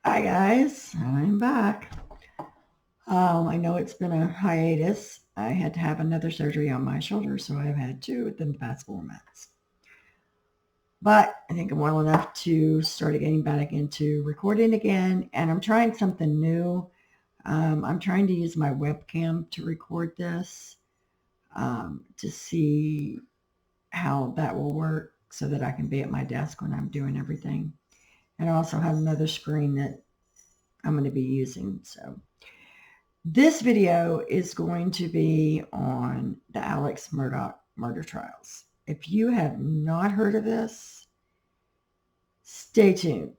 Hi guys, I'm back. I know it's been a hiatus. I had to have another surgery on my shoulder, so I've had two within the past 4 months. But I think I'm well enough to start getting back into recording again, and I'm trying something new. I'm trying to use my webcam to record this to see how that will work so that I can be at my desk when I'm doing everything. And I also have another screen that I'm going to be using. So this video is going to be on the Alex Murdaugh murder trials. If you have not heard of this, stay tuned.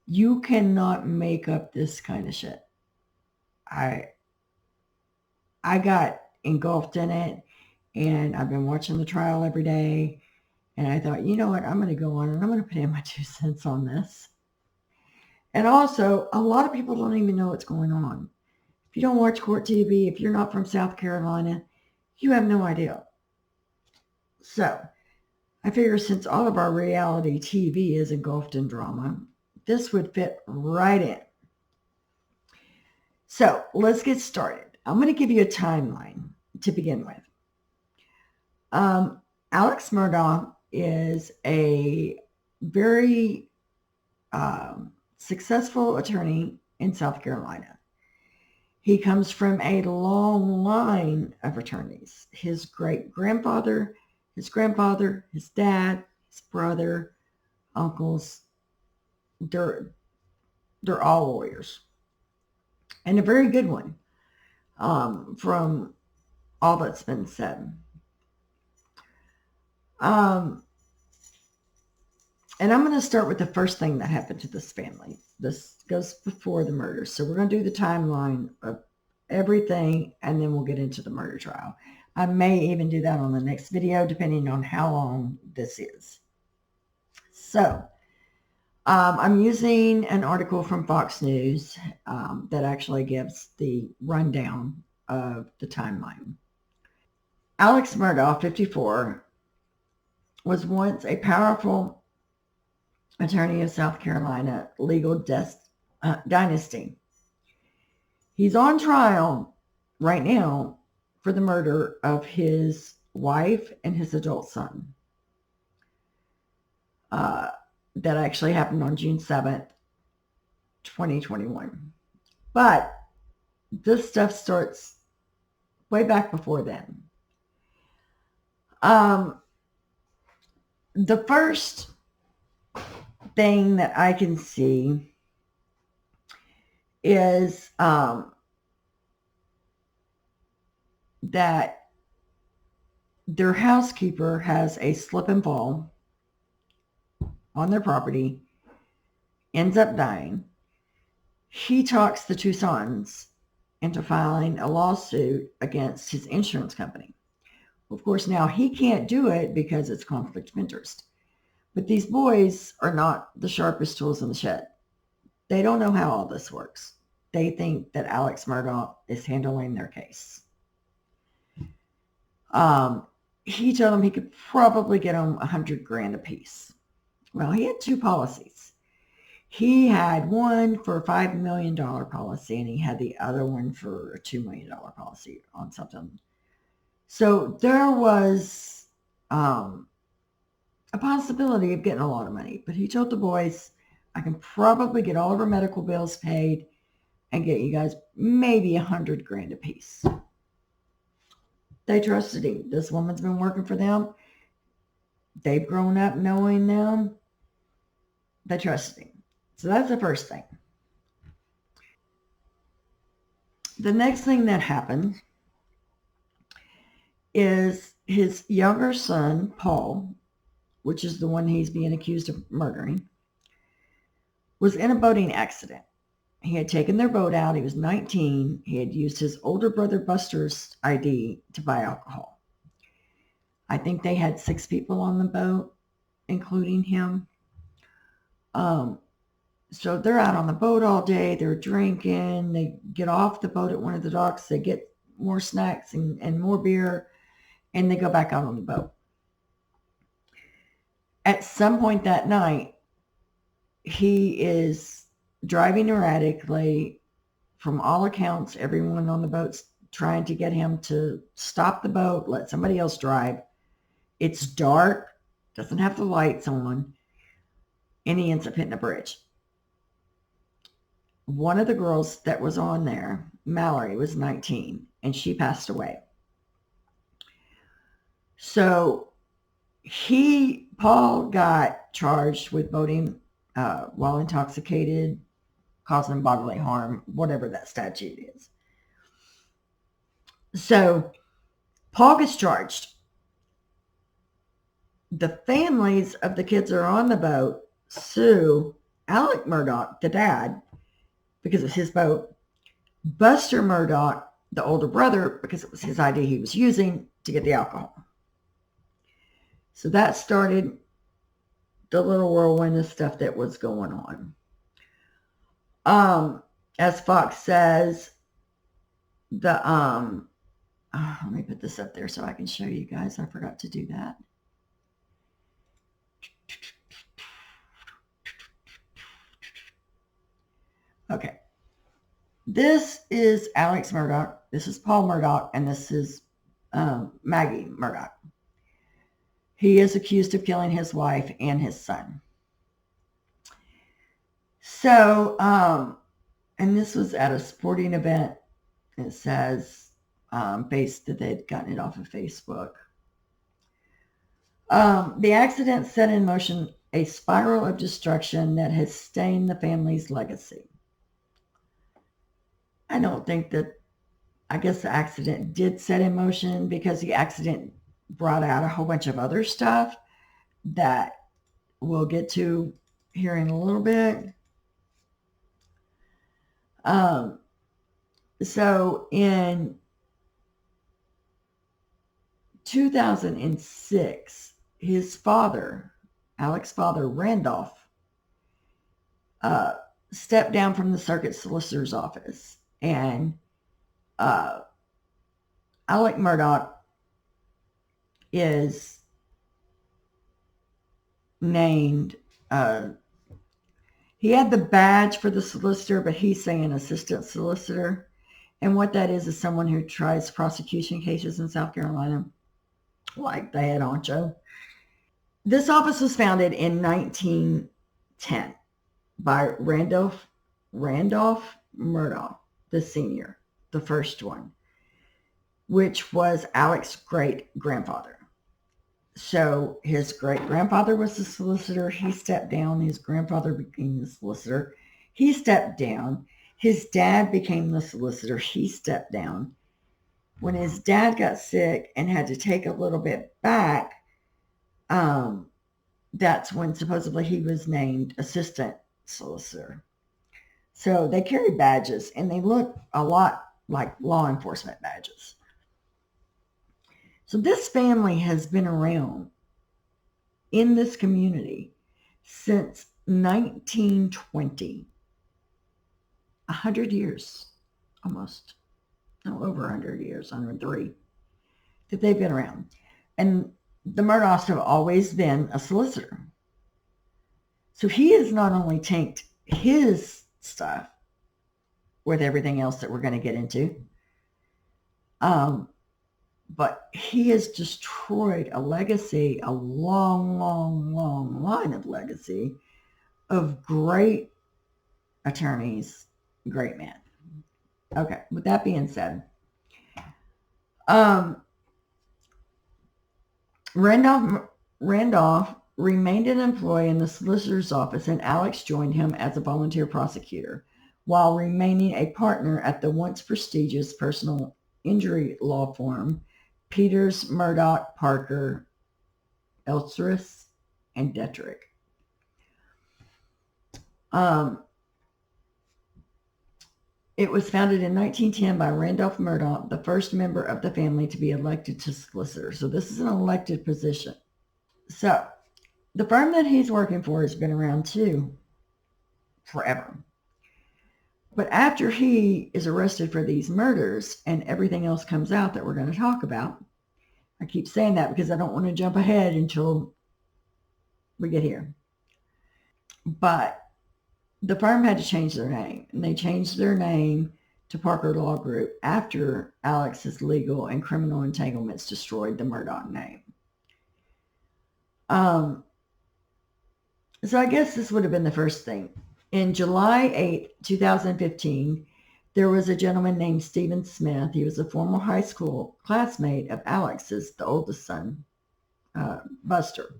You cannot make up this kind of shit. I got engulfed in it, and I've been watching the trial every day, and I thought, you know what, I'm going to go on and I'm going to put in my 2 cents on this. And also, a lot of people don't even know what's going on. If you don't watch court TV, if you're not from South Carolina, you have no idea. So I figure since all of our reality TV is engulfed in drama, this would fit right in. So let's get started. I'm going to give you a timeline to begin with. Alex Murdaugh is a very successful attorney in South Carolina. He comes from a long line of attorneys. His great-grandfather, his grandfather, his dad, his brother, uncles, they're all lawyers. And a very good one from all that's been said. And I'm going to start with the first thing that happened to this family. This goes before the murder. So we're going to do the timeline of everything, and then we'll get into the murder trial. I may even do that on the next video, depending on how long this is. So I'm using an article from Fox News that actually gives the rundown of the timeline. Alex Murdaugh, 54, was once a powerful attorney of South Carolina legal dynasty. He's on trial right now for the murder of his wife and his adult son. That actually happened on June 7th, 2021. But this stuff starts way back before then. The first thing that I can see is that their housekeeper has a slip and fall on their property, ends up dying. He talks the two sons into filing a lawsuit against his insurance company. Of course, now he can't do it because it's conflict of interest. But these boys are not the sharpest tools in the shed. They don't know how all this works. They think that Alex Murdaugh is handling their case. He told them he could probably get them $100,000 a piece. Well, he had two policies. He had one for a $5 million policy, and he had the other one for a $2 million policy on something. So there was a possibility of getting a lot of money. But he told the boys, I can probably get all of our medical bills paid and get you guys maybe $100,000 a piece. They trusted him. This woman's been working for them. They've grown up knowing them. They trusted him. So that's the first thing. The next thing that happened is his younger son, Paul, which is the one he's being accused of murdering, was in a boating accident. He had taken their boat out. He was 19. He had used his older brother Buster's ID to buy alcohol. I think they had 6 people on the boat, including him. So they're out on the boat all day. They're drinking. They get off the boat at one of the docks. They get more snacks and more beer, and they go back out on the boat. At some point that night, he is driving erratically. From all accounts, everyone on the boat's trying to get him to stop the boat, let somebody else drive. It's dark, doesn't have the lights on, and he ends up hitting a bridge. One of the girls that was on there, Mallory, was 19, and she passed away. So Paul got charged with boating while intoxicated, causing bodily harm, whatever that statute is. So Paul gets charged. The families of the kids that are on the boat sue Alec Murdaugh, the dad, because it's his boat, Buster Murdaugh, the older brother, because it was his ID he was using to get the alcohol. So that started the little whirlwind of stuff that was going on. As Fox says, let me put this up there so I can show you guys. I forgot to do that. Okay. This is Alex Murdaugh. This is Paul Murdaugh, and this is Maggie Murdaugh. He is accused of killing his wife and his son. So, and this was at a sporting event. It says based that they'd gotten it off of Facebook. The accident set in motion a spiral of destruction that has stained the family's legacy. I don't think that, I guess the accident did set in motion, because the accident brought out a whole bunch of other stuff that we'll get to here in a little bit. So in 2006, his father, Alec's father, Randolph, stepped down from the circuit solicitor's office, and Alec Murdaugh is named, he had the badge for the solicitor, but he's saying assistant solicitor. And what that is someone who tries prosecution cases in South Carolina, like the head honcho. This office was founded in 1910 by Randolph Murdaugh, the senior, the first one, which was Alec's great-grandfather. So his great-grandfather was the solicitor. He stepped down. His grandfather became the solicitor. He stepped down. His dad became the solicitor. He stepped down. When his dad got sick and had to take a little bit back, that's when supposedly he was named assistant solicitor. So they carry badges, and they look a lot like law enforcement badges. So this family has been around in this community since 1920. 100 years, almost. No, over 100 years, 103, that they've been around. And the Murdaughs have always been a solicitor. So he has not only tanked his stuff with everything else that we're going to get into, but he has destroyed a legacy, a long, long, long line of legacy of great attorneys, great men. Okay, with that being said, Randolph remained an employee in the solicitor's office, and Alex joined him as a volunteer prosecutor, while remaining a partner at the once prestigious personal injury law firm, Peters, Murdaugh, Parker, Elstreth, and Detrick. It was founded in 1910 by Randolph Murdaugh, the first member of the family to be elected to solicitor. So this is an elected position. So the firm that he's working for has been around too forever. But after he is arrested for these murders and everything else comes out that we're going to talk about, I keep saying that because I don't want to jump ahead until we get here. But the firm had to change their name, and they changed their name to Parker Law Group after Alex's legal and criminal entanglements destroyed the Murdaugh name. Um, so I guess this would have been the first thing. In July 8th, 2015, there was a gentleman named Stephen Smith. He was a former high school classmate of Alex's, the oldest son, Buster.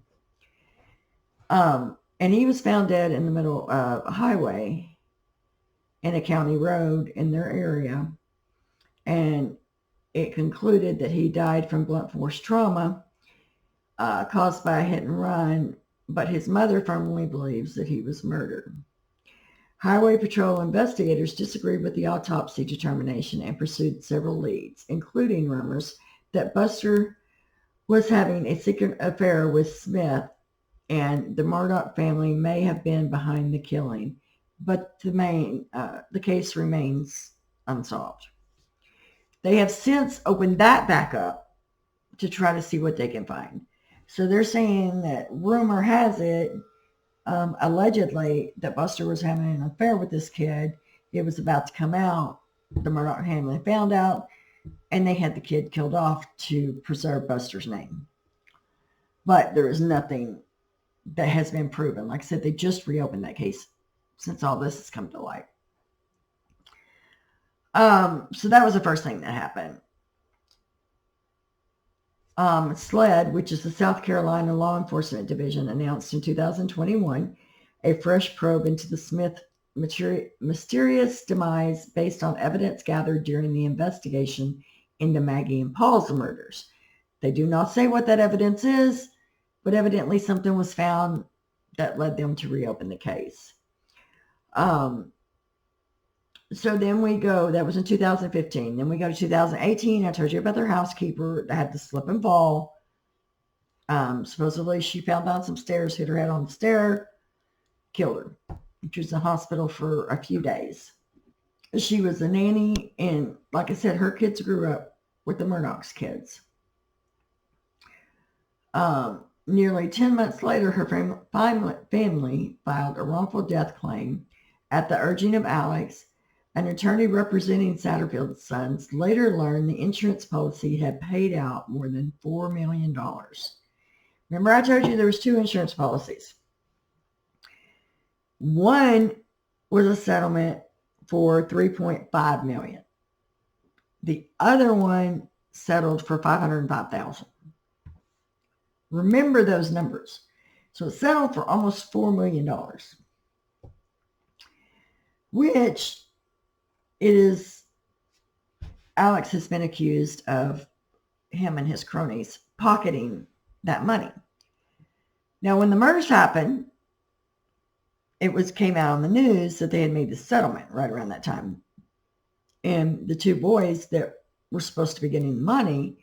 And he was found dead in the middle of a highway in a county road in their area. And it concluded that he died from blunt force trauma caused by a hit and run, but his mother firmly believes that he was murdered. Highway Patrol investigators disagreed with the autopsy determination and pursued several leads, including rumors that Buster was having a secret affair with Smith and the Murdaugh family may have been behind the killing, but the case remains unsolved. They have since opened that back up to try to see what they can find. So they're saying that rumor has it, allegedly, that Buster was having an affair with this kid. It was about to come out. The Murdaugh family found out, and they had the kid killed off to preserve Buster's name. But there is nothing that has been proven. Like I said, they just reopened that case since all this has come to light. So that was the first thing that happened. SLED, which is the South Carolina Law Enforcement Division, announced in 2021 a fresh probe into the Smith mysterious demise based on evidence gathered during the investigation into Maggie and Paul's murders. They do not say what that evidence is, but evidently something was found that led them to reopen the case. So then we go, that was in 2015. Then we go to 2018. I told you about their housekeeper that had to slip and fall. Supposedly she fell down some stairs, hit her head on the stair, killed her. She was in the hospital for a few days. She was a nanny, and like I said, her kids grew up with the Murdaugh's kids. Nearly 10 months later, her family filed a wrongful death claim at the urging of Alex. An attorney representing Satterfield's sons later learned the insurance policy had paid out more than $4 million. Remember I told you there was two insurance policies. One was a settlement for $3.5 million. The other one settled for $505,000. Remember those numbers. So it settled for almost $4 million, which it is, Alex has been accused of him and his cronies pocketing that money. Now, when the murders happened, it came out on the news that they had made this settlement right around that time. And the two boys that were supposed to be getting the money,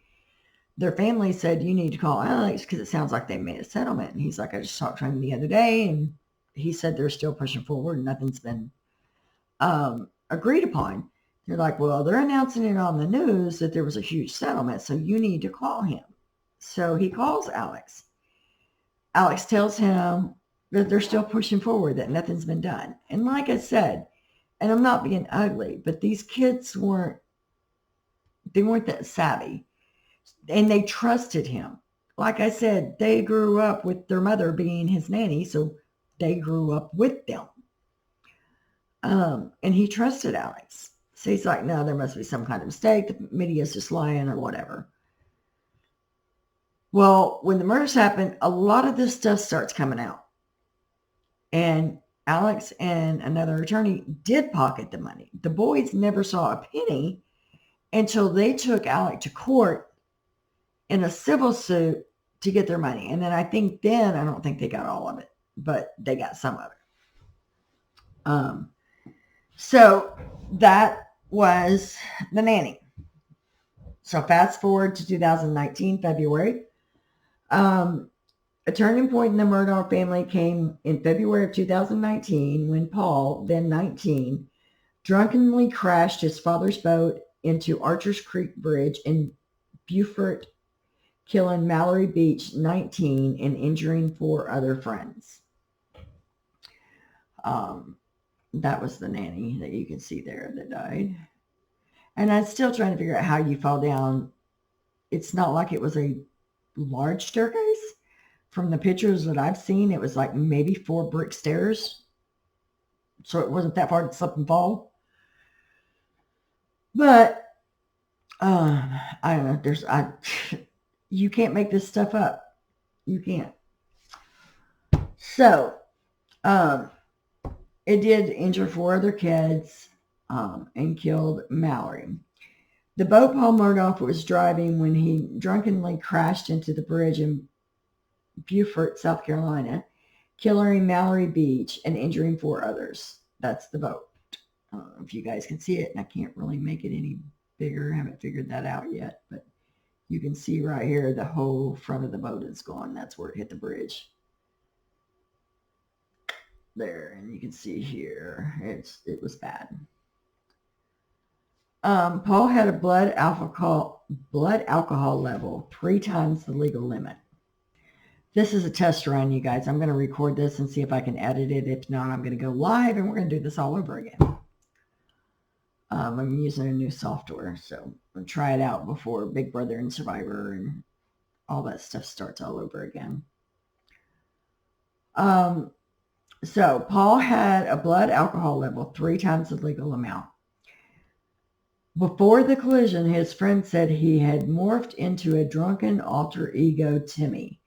their family said, you need to call Alex because it sounds like they made a settlement. And he's like, I just talked to him the other day, and he said they're still pushing forward and nothing's been agreed upon. They're like, well, they're announcing it on the news that there was a huge settlement, so you need to call him. So he calls Alex. Alex tells him that they're still pushing forward, that nothing's been done. And like I said, and I'm not being ugly, but these kids weren't that savvy. And they trusted him. Like I said, they grew up with their mother being his nanny, so they grew up with them. And he trusted Alex. So he's like, no, there must be some kind of mistake. The media's just lying or whatever. Well, when the murders happened, a lot of this stuff starts coming out. And Alex and another attorney did pocket the money. The boys never saw a penny until they took Alex to court in a civil suit to get their money. And then I don't think they got all of it, but they got some of it. So that was the nanny. So fast forward to 2019, February. A turning point in the Murdaugh family came in February of 2019 when Paul, then 19, drunkenly crashed his father's boat into Archers Creek Bridge in Beaufort, killing Mallory Beach, 19, and injuring 4 other friends. That was the nanny that you can see there that died. And I'm still trying to figure out how you fall down. It's not like it was a large staircase. From the pictures that I've seen, it was like maybe 4 brick stairs. So it wasn't that far to slip and fall. But I don't know. You can't make this stuff up. You can't. So it did injure 4 other kids and killed Mallory. The boat Paul Murdaugh was driving when he drunkenly crashed into the bridge in Beaufort, South Carolina, killing Mallory Beach and injuring 4 others. That's the boat. I don't know if you guys can see it, and I can't really make it any bigger. I haven't figured that out yet, but you can see right here the whole front of the boat is gone. That's where it hit the bridge. There, and you can see here, it was bad. Paul had a blood alcohol level 3 times the legal limit. This is a test run, you guys. I'm going to record this and see if I can edit it. If not, I'm going to go live and we're going to do this all over again. I'm using a new software, so I'm going to try it out before Big Brother and Survivor and all that stuff starts all over again. So Paul had a blood alcohol level 3 times the legal amount. Before the collision, his friend said he had morphed into a drunken alter ego Timmy,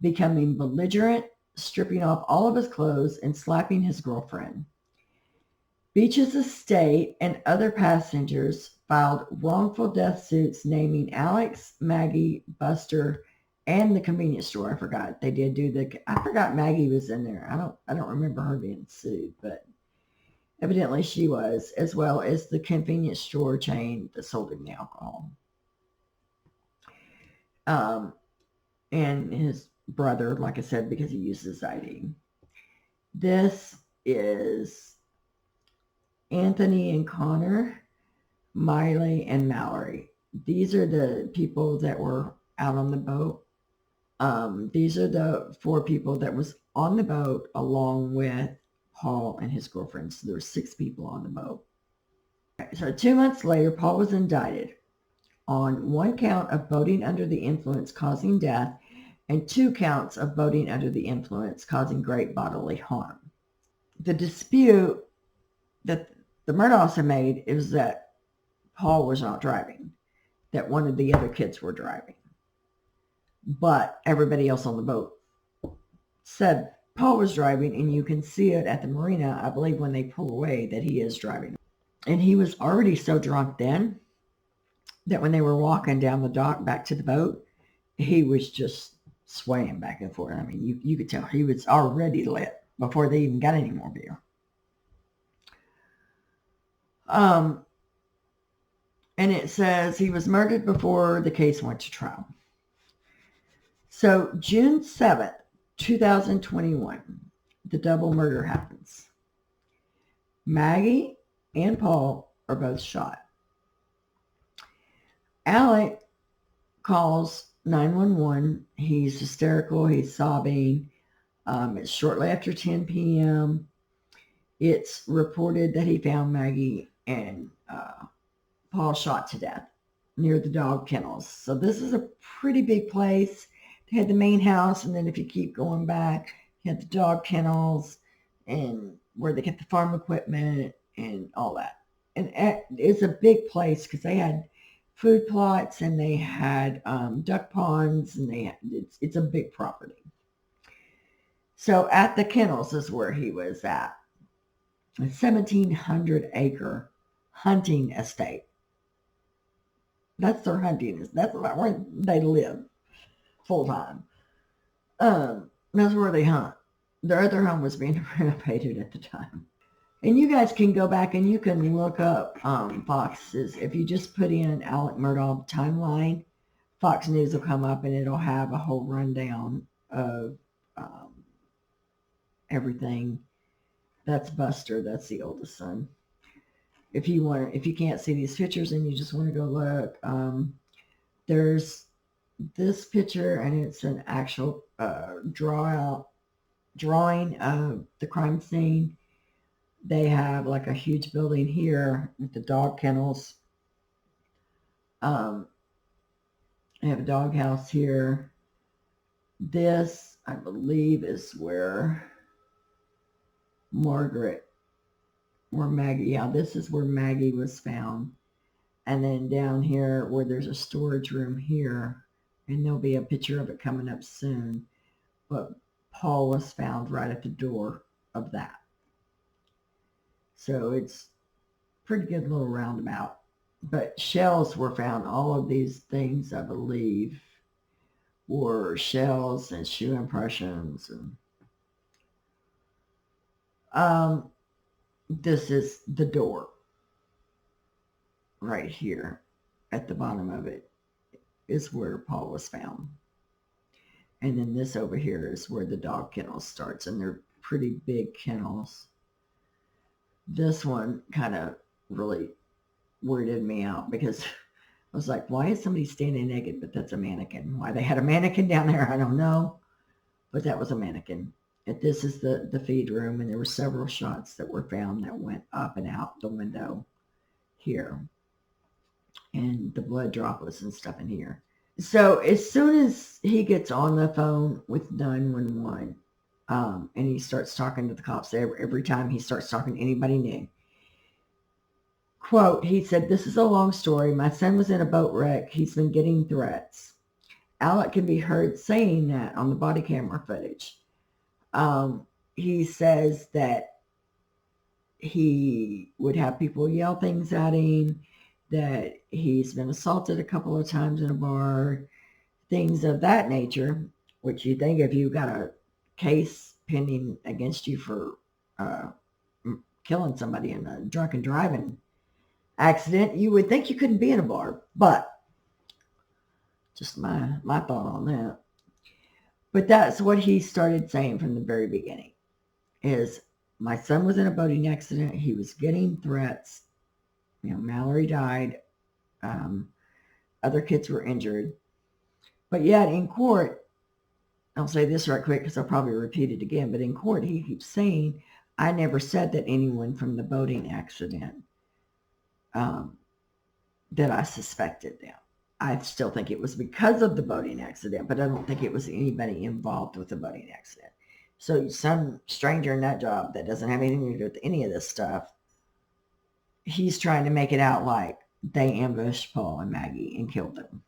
becoming belligerent, stripping off all of his clothes and slapping his girlfriend. Beach's estate and other passengers filed wrongful death suits naming Alex, Maggie, Buster, and the convenience store. I forgot they did do I forgot Maggie was in there. I don't remember her being sued, but evidently she was, as well as the convenience store chain that sold him the alcohol. And his brother, like I said, because he used his ID. This is Anthony and Connor, Miley and Mallory. These are the people that were out on the boat. These are the 4 people that was on the boat along with Paul and his girlfriend. So there were 6 people on the boat. So 2 months later, Paul was indicted on 1 count of boating under the influence causing death and 2 counts of boating under the influence causing great bodily harm. The dispute that the Murdaughs had made is that Paul was not driving, that one of the other kids were driving. But everybody else on the boat said Paul was driving, and you can see it at the marina, I believe, when they pull away, that he is driving. And he was already so drunk then that when they were walking down the dock back to the boat, he was just swaying back and forth. I mean, you could tell he was already lit before they even got any more beer. And it says he was murdered before the case went to trial. So June 7th, 2021, the double murder happens. Maggie and Paul are both shot. Alec calls 911. He's hysterical. He's sobbing. It's shortly after 10 p.m. It's reported that he found Maggie and Paul shot to death near the dog kennels. So this is a pretty big place. They had the main house, and then if you keep going back, you had the dog kennels and where they kept the farm equipment and all that. And it's a big place because they had food plots and they had duck ponds, and it's a big property. So at the kennels is where he was at. A 1,700 acre hunting estate. That's their hunting. That's where they live full time. That's where they hunt. Their other home was being renovated at the time. And you guys can go back and you can look up Fox's. If you just put in Alec Murdaugh timeline, Fox News will come up and it'll have a whole rundown of everything. That's Buster. That's the oldest son. If you can't see these pictures and you just want to go look, there's this picture, and it's an actual drawing of the crime scene. They have like a huge building here with the dog kennels. They have a dog house here. This, I believe, is where this is where Maggie was found. And then down here where there's a storage room here, and there'll be a picture of it coming up soon, but Paul was found right at the door of that. So it's pretty good little roundabout. But shells were found. All of these things, I believe, were shells and shoe impressions. And this is the door right here at the bottom of it is where Paul was found. And then this over here is where the dog kennel starts, and they're pretty big kennels. This one kind of really weirded me out because I was like, why is somebody standing naked? But that's a mannequin. Why they had a mannequin down there, I don't know. But that was a mannequin. And this is the feed room, and there were several shots that were found that went up and out the window here. And the blood droplets and stuff in here. So as soon as he gets on the phone with 911, and he starts talking to the cops every time he starts talking to anybody new. Quote, he said, "This is a long story. My son was in a boat wreck. He's been getting threats." Alec can be heard saying that on the body camera footage. He says that he would have people yell things at him, that he's been assaulted a couple of times in a bar, things of that nature, which you think if you got a case pending against you for killing somebody in a drunken driving accident, you would think you couldn't be in a bar. But just my thought on that. But that's what he started saying from the very beginning, is my son was in a boating accident. He was getting threats. Mallory died. Other kids were injured. But yet in court, I'll say this right quick because I'll probably repeat it again, but in court he keeps saying, I never said that anyone from the boating accident that I suspected them. I still think it was because of the boating accident, but I don't think it was anybody involved with the boating accident. So some stranger in that job that doesn't have anything to do with any of this stuff, he's trying to make it out like they ambushed Paul and Maggie and killed them.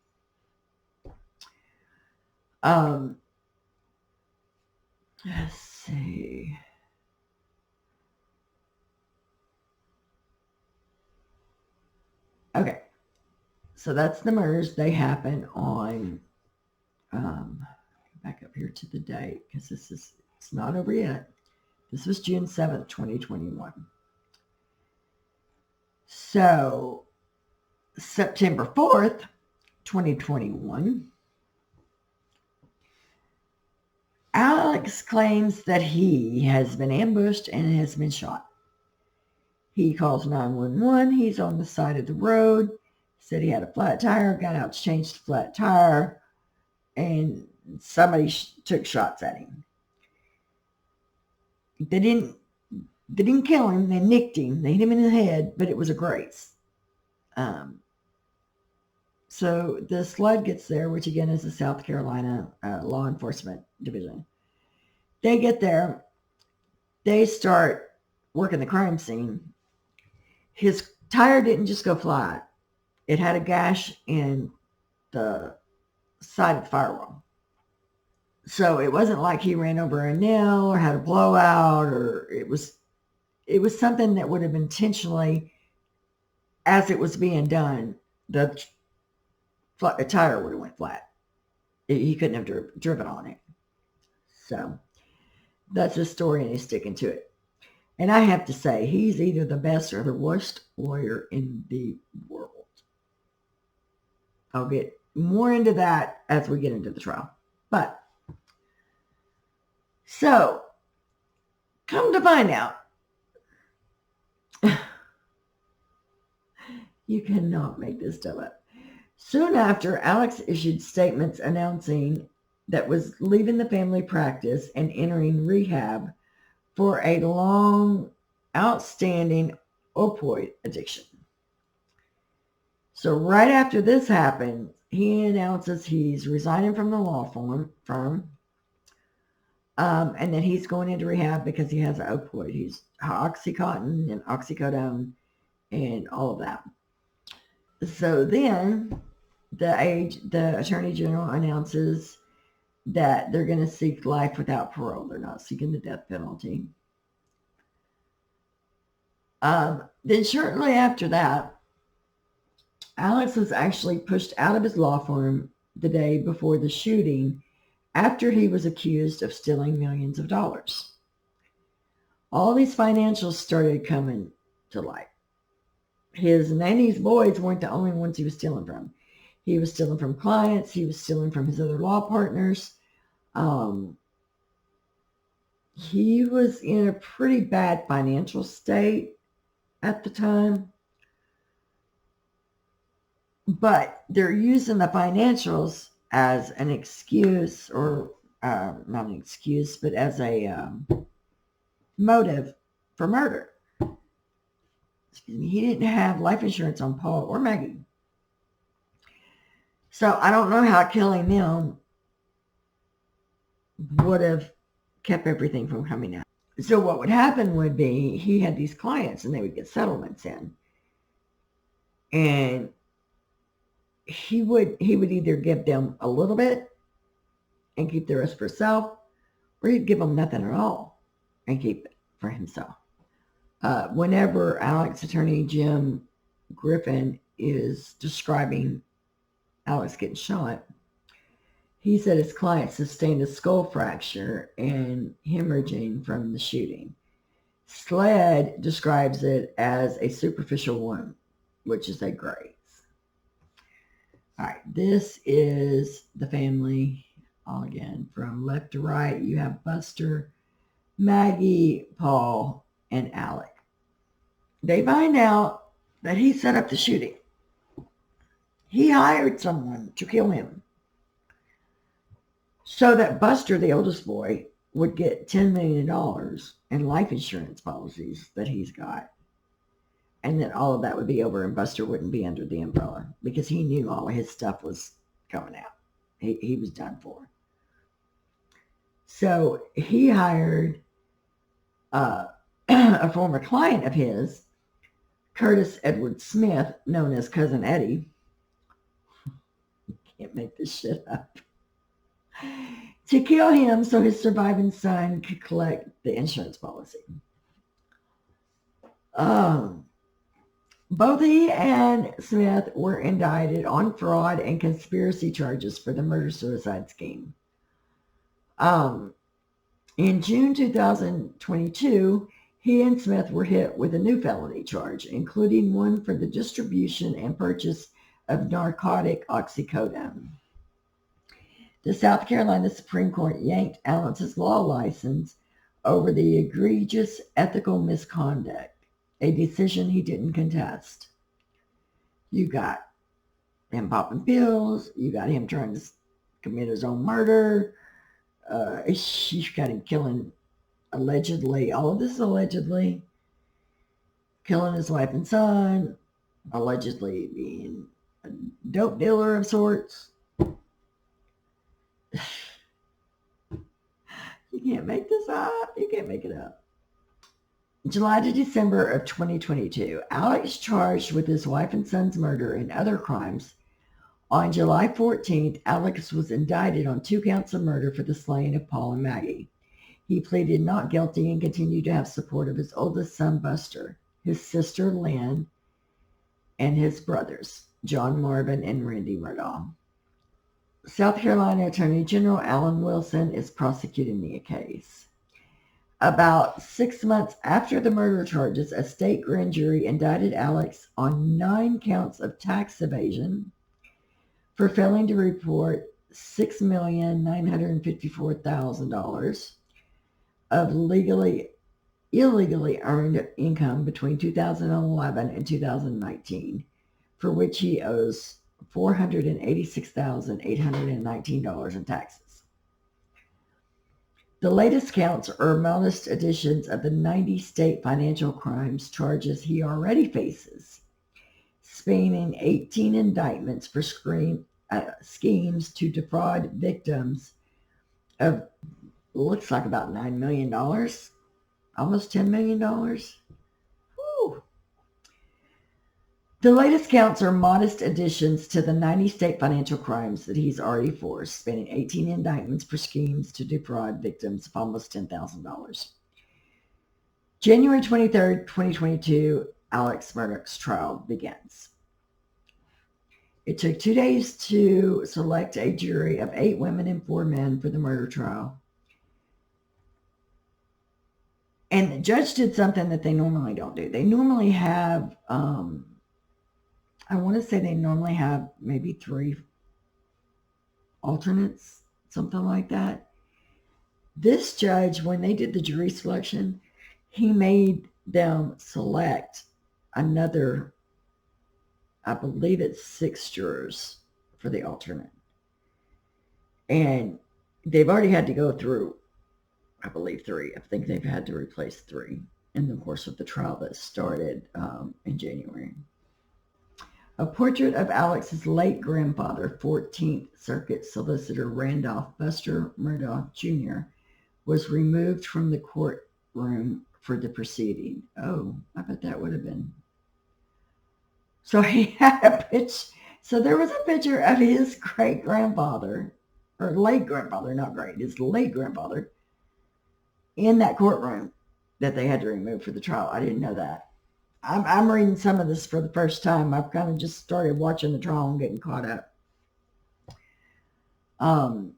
Let's see. Okay. So that's the murders. They happen on, back up here to the date because it's not over yet. This was June 7th, 2021. So September 4th, 2021, Alex claims that he has been ambushed and has been shot. He calls 911. He's on the side of the road. Said he had a flat tire, got out to change the flat tire, and somebody took shots at him. They didn't kill him. They nicked him. They hit him in the head, but it was a graze. So the sled gets there, which again is the South Carolina Law Enforcement Division. They get there. They start working the crime scene. His tire didn't just go flat. It had a gash in the side of the firewall. So it wasn't like he ran over a nail or had a blowout, or it was something that would have intentionally, as it was being done, the tire would have went flat. He couldn't have driven on it. So that's his story, and he's sticking to it. And I have to say, he's either the best or the worst lawyer in the world. I'll get more into that as we get into the trial. But, so, come to find out, you cannot make this stuff up. Soon after, Alex issued statements announcing that was leaving the family practice and entering rehab for a long outstanding opioid addiction. So right after this happened, he announces he's resigning from the law firm, and that he's going into rehab because he has an opioid. He's Oxycontin and oxycodone and all of that. So then the Attorney General announces that they're going to seek life without parole. They're not seeking the death penalty. Then shortly after that, Alex was actually pushed out of his law firm the day before the shooting after he was accused of stealing millions of dollars. All these financials started coming to light. His nanny's boys weren't the only ones he was stealing from. He was stealing from clients. He was stealing from his other law partners. He was in a pretty bad financial state at the time. But they're using the financials as an excuse, or not an excuse, but as a motive for murder. Excuse me. He didn't have life insurance on Paul or Maggie. So I don't know how killing them would have kept everything from coming out. So what would happen would be he had these clients and they would get settlements in. And he would either give them a little bit and keep the rest for himself, or he'd give them nothing at all and keep it for himself. Whenever Alex attorney Jim Griffin is describing Alex getting shot, he said his client sustained a skull fracture and hemorrhaging from the shooting. SLED describes it as a superficial wound, which is a graze. All right, this is the family all again. From left to right, you have Buster, Maggie, Paul, and Alec. They find out that he set up the shooting. He hired someone to kill him so that Buster, the oldest boy, would get $10 million in life insurance policies that he's got. And then all of that would be over and Buster wouldn't be under the umbrella because he knew all of his stuff was coming out. He was done for. So he hired a former client of his, Curtis Edward Smith, known as Cousin Eddie. You can't make this shit up. To kill him so his surviving son could collect the insurance policy. Both he and Smith were indicted on fraud and conspiracy charges for the murder-suicide scheme. In June 2022, he and Smith were hit with a new felony charge, including one for the distribution and purchase of narcotic oxycodone. The South Carolina Supreme Court yanked Allen's law license over the egregious ethical misconduct, a decision he didn't contest. You got him popping pills. You got him trying to commit his own murder. You got him killing, allegedly, all of this allegedly, killing his wife and son, allegedly being a dope dealer of sorts. You can't make this up. You can't make it up. July to December of 2022, Alex charged with his wife and son's murder and other crimes. On July 14th, Alex was indicted on 2 counts of murder for the slaying of Paul and Maggie. He pleaded not guilty and continued to have support of his oldest son, Buster, his sister, Lynn, and his brothers, John Marvin and Randy Murdaugh. South Carolina Attorney General Alan Wilson is prosecuting the case. About 6 months after the murder charges, a state grand jury indicted Alex on 9 counts of tax evasion for failing to report $6,954,000 of illegally earned income between 2011 and 2019, for which he owes $486,819 in taxes. The latest counts are modest additions of the 90 state financial crimes charges he already faces, spanning 18 indictments for schemes to defraud victims of, looks like about $9 million, almost $10 million. Whew. The latest counts are modest additions to the 90 state financial crimes that he's already forced, spanning 18 indictments for schemes to defraud victims of almost $10,000. January 23rd, 2022, Alex Murdaugh's trial begins. It took 2 days to select a jury of 8 women and 4 men for the murder trial. And the judge did something that they normally don't do. They normally have, I want to say they normally have maybe 3 alternates, something like that. This judge, when they did the jury selection, he made them select another, I believe it's 6 jurors for the alternate. And they've already had to go through, I believe, 3. I think they've had to replace 3 in the course of the trial that started in January. A portrait of Alex's late grandfather, 14th Circuit Solicitor Randolph Buster Murdaugh Jr., was removed from the courtroom for the proceeding. Oh, I bet that would have been. So he had a picture. So there was a picture of his great grandfather, or late grandfather, not great, his late grandfather, in that courtroom that they had to remove for the trial. I didn't know that. I'm reading some of this for the first time. I've kind of just started watching the trial and getting caught up. On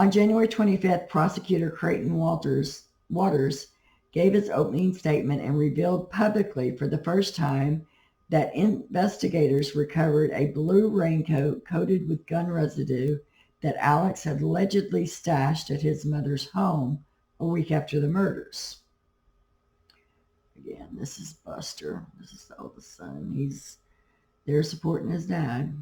January 25th, prosecutor Creighton Waters gave his opening statement and revealed publicly for the first time that investigators recovered a blue raincoat coated with gun residue that Alex had allegedly stashed at his mother's home a week after the murders. Again, this is Buster. This is the oldest son. He's there supporting his dad.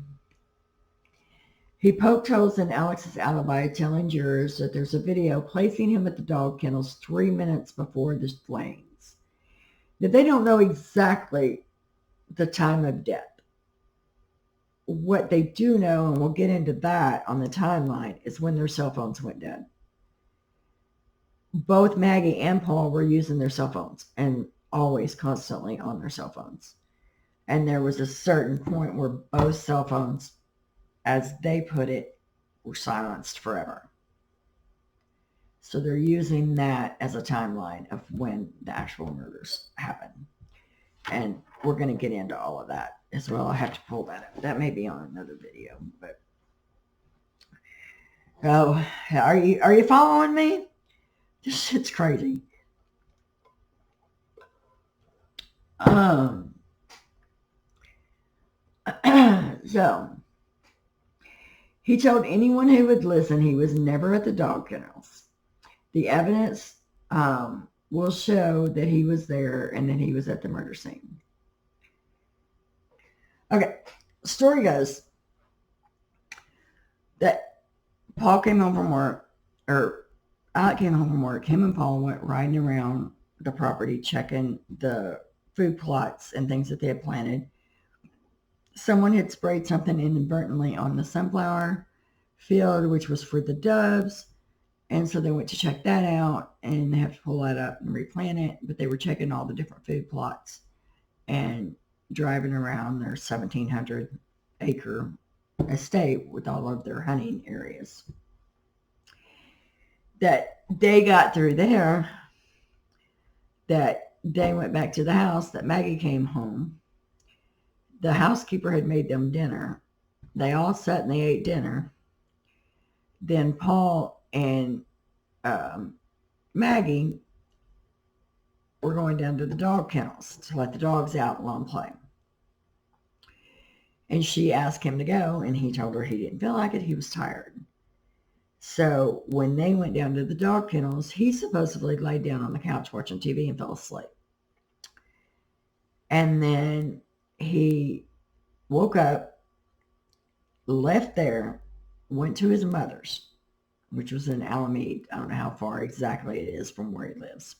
He poked holes in Alex's alibi, telling jurors that there's a video placing him at the dog kennels 3 minutes before the flames. That they don't know exactly the time of death. What they do know, and we'll get into that on the timeline, is when their cell phones went dead. Both Maggie and Paul were using their cell phones and always constantly on their cell phones. And there was a certain point where both cell phones, as they put it, were silenced forever. So they're using that as a timeline of when the actual murders happened. And we're going to get into all of that as well. I have to pull that up. That may be on another video, but oh, are you following me? This shit's crazy. So he told anyone who would listen he was never at the dog kennels. The evidence will show that he was there and that he was at the murder scene. Okay, story goes that Paul came home from work, or Alec came home from work. Him and Paul went riding around the property, checking the food plots and things that they had planted. Someone had sprayed something inadvertently on the sunflower field, which was for the doves. And so they went to check that out, and they have to pull that up and replant it. But they were checking all the different food plots and driving around their 1,700 acre estate with all of their hunting areas. That they got through there, that they went back to the house, that Maggie came home. The housekeeper had made them dinner. They all sat and they ate dinner. Then Paul and Maggie were going down to the dog kennels to let the dogs out and let them play. And she asked him to go, and he told her he didn't feel like it. He was tired. So when they went down to the dog kennels, he supposedly laid down on the couch watching TV and fell asleep. And then he woke up, left there, went to his mother's, which was in Alameda. I don't know how far exactly it is from where he lives,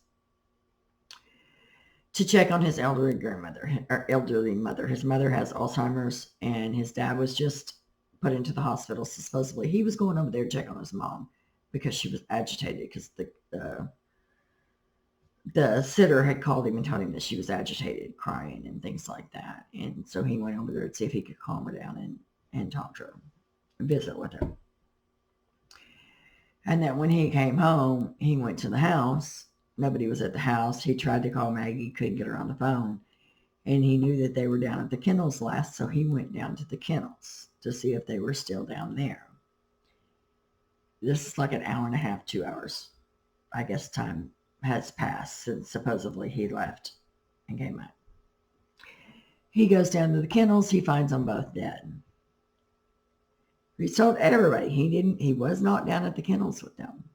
to check on his elderly mother. His mother has Alzheimer's, and his dad was just put into the hospital. So supposedly he was going over there to check on his mom because she was agitated because the sitter had called him and told him that she was agitated, crying and things like that. And so he went over there to see if he could calm her down and talk to her, visit with her. And then when he came home, he went to the house. Nobody was at the house. He tried to call Maggie, couldn't get her on the phone. And he knew that they were down at the kennels last, so he went down to the kennels to see if they were still down there. This is like an hour and a half, 2 hours. I guess time has passed since supposedly he left and came back. He goes down to the kennels. He finds them both dead. He told everybody he was not down at the kennels with them.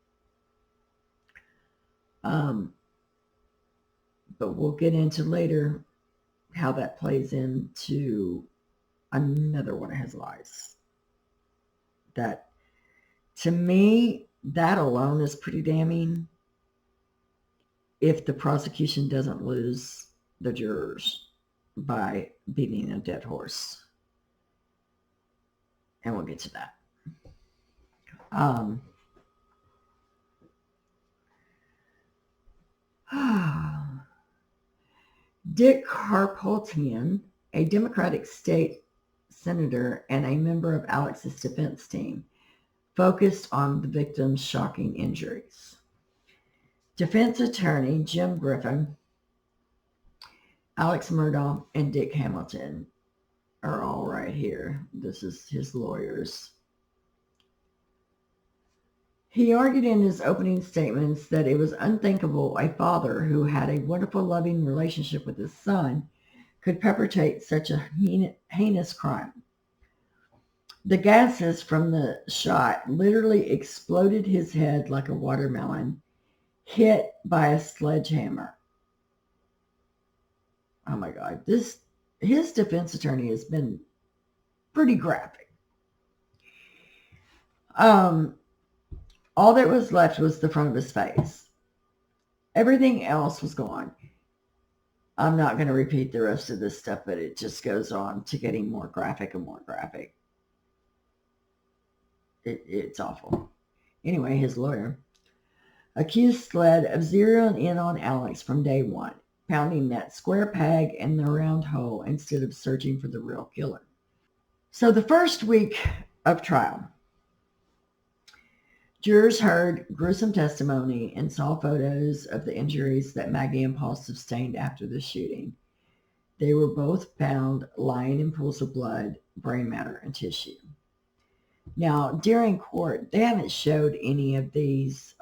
But we'll get into later how that plays into another one of his lies. That, to me, that alone is pretty damning if the prosecution doesn't lose the jurors by beating a dead horse. And we'll get to that. Dick Harpootlian, a Democratic state senator and a member of Alex's defense team, focused on the victim's shocking injuries. Defense attorney Jim Griffin, Alex Murdaugh, and Dick Hamilton are all right here. This is his lawyers. He argued in his opening statements that it was unthinkable a father who had a wonderful, loving relationship with his son could perpetrate such a heinous crime. The gases from the shot literally exploded his head like a watermelon hit by a sledgehammer. Oh my God. His defense attorney has been pretty graphic. All that was left was the front of his face. Everything else was gone. I'm not going to repeat the rest of this stuff, but it just goes on to getting more graphic and more graphic. It's awful. Anyway, his lawyer, accused SLED of zeroing in on Alex from day one, pounding that square peg in the round hole instead of searching for the real killer. So the first week of trial, jurors heard gruesome testimony and saw photos of the injuries that Maggie and Paul sustained after the shooting. They were both found lying in pools of blood, brain matter, and tissue. Now, during court, they haven't showed any of these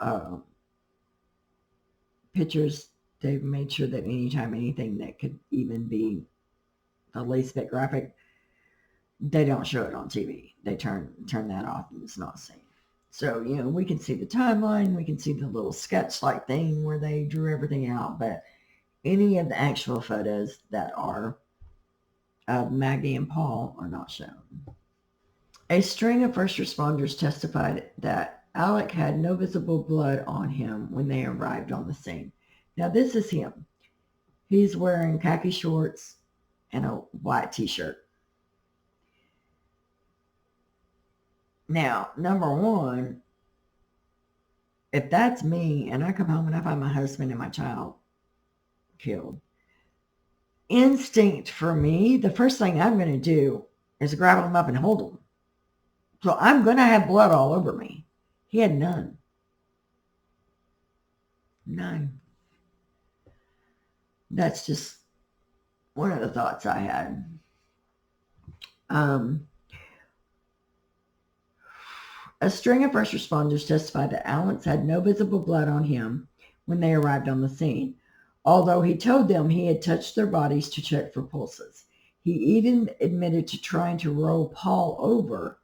pictures. They've made sure that anytime anything that could even be the least bit graphic, they don't show it on TV. They turn that off and it's not seen. So, we can see the timeline. We can see the little sketch-like thing where they drew everything out. But any of the actual photos that are of Maggie and Paul are not shown. A string of first responders testified that Alec had no visible blood on him when they arrived on the scene. Now, this is him. He's wearing khaki shorts and a white t-shirt. Now, number one, if that's me and I come home and I find my husband and my child killed, instinct for me, the first thing I'm going to do is grab them up and hold them. So I'm going to have blood all over me. He had none. None. That's just one of the thoughts I had. A string of first responders testified that Alex had no visible blood on him when they arrived on the scene, although he told them he had touched their bodies to check for pulses. He even admitted to trying to roll Paul over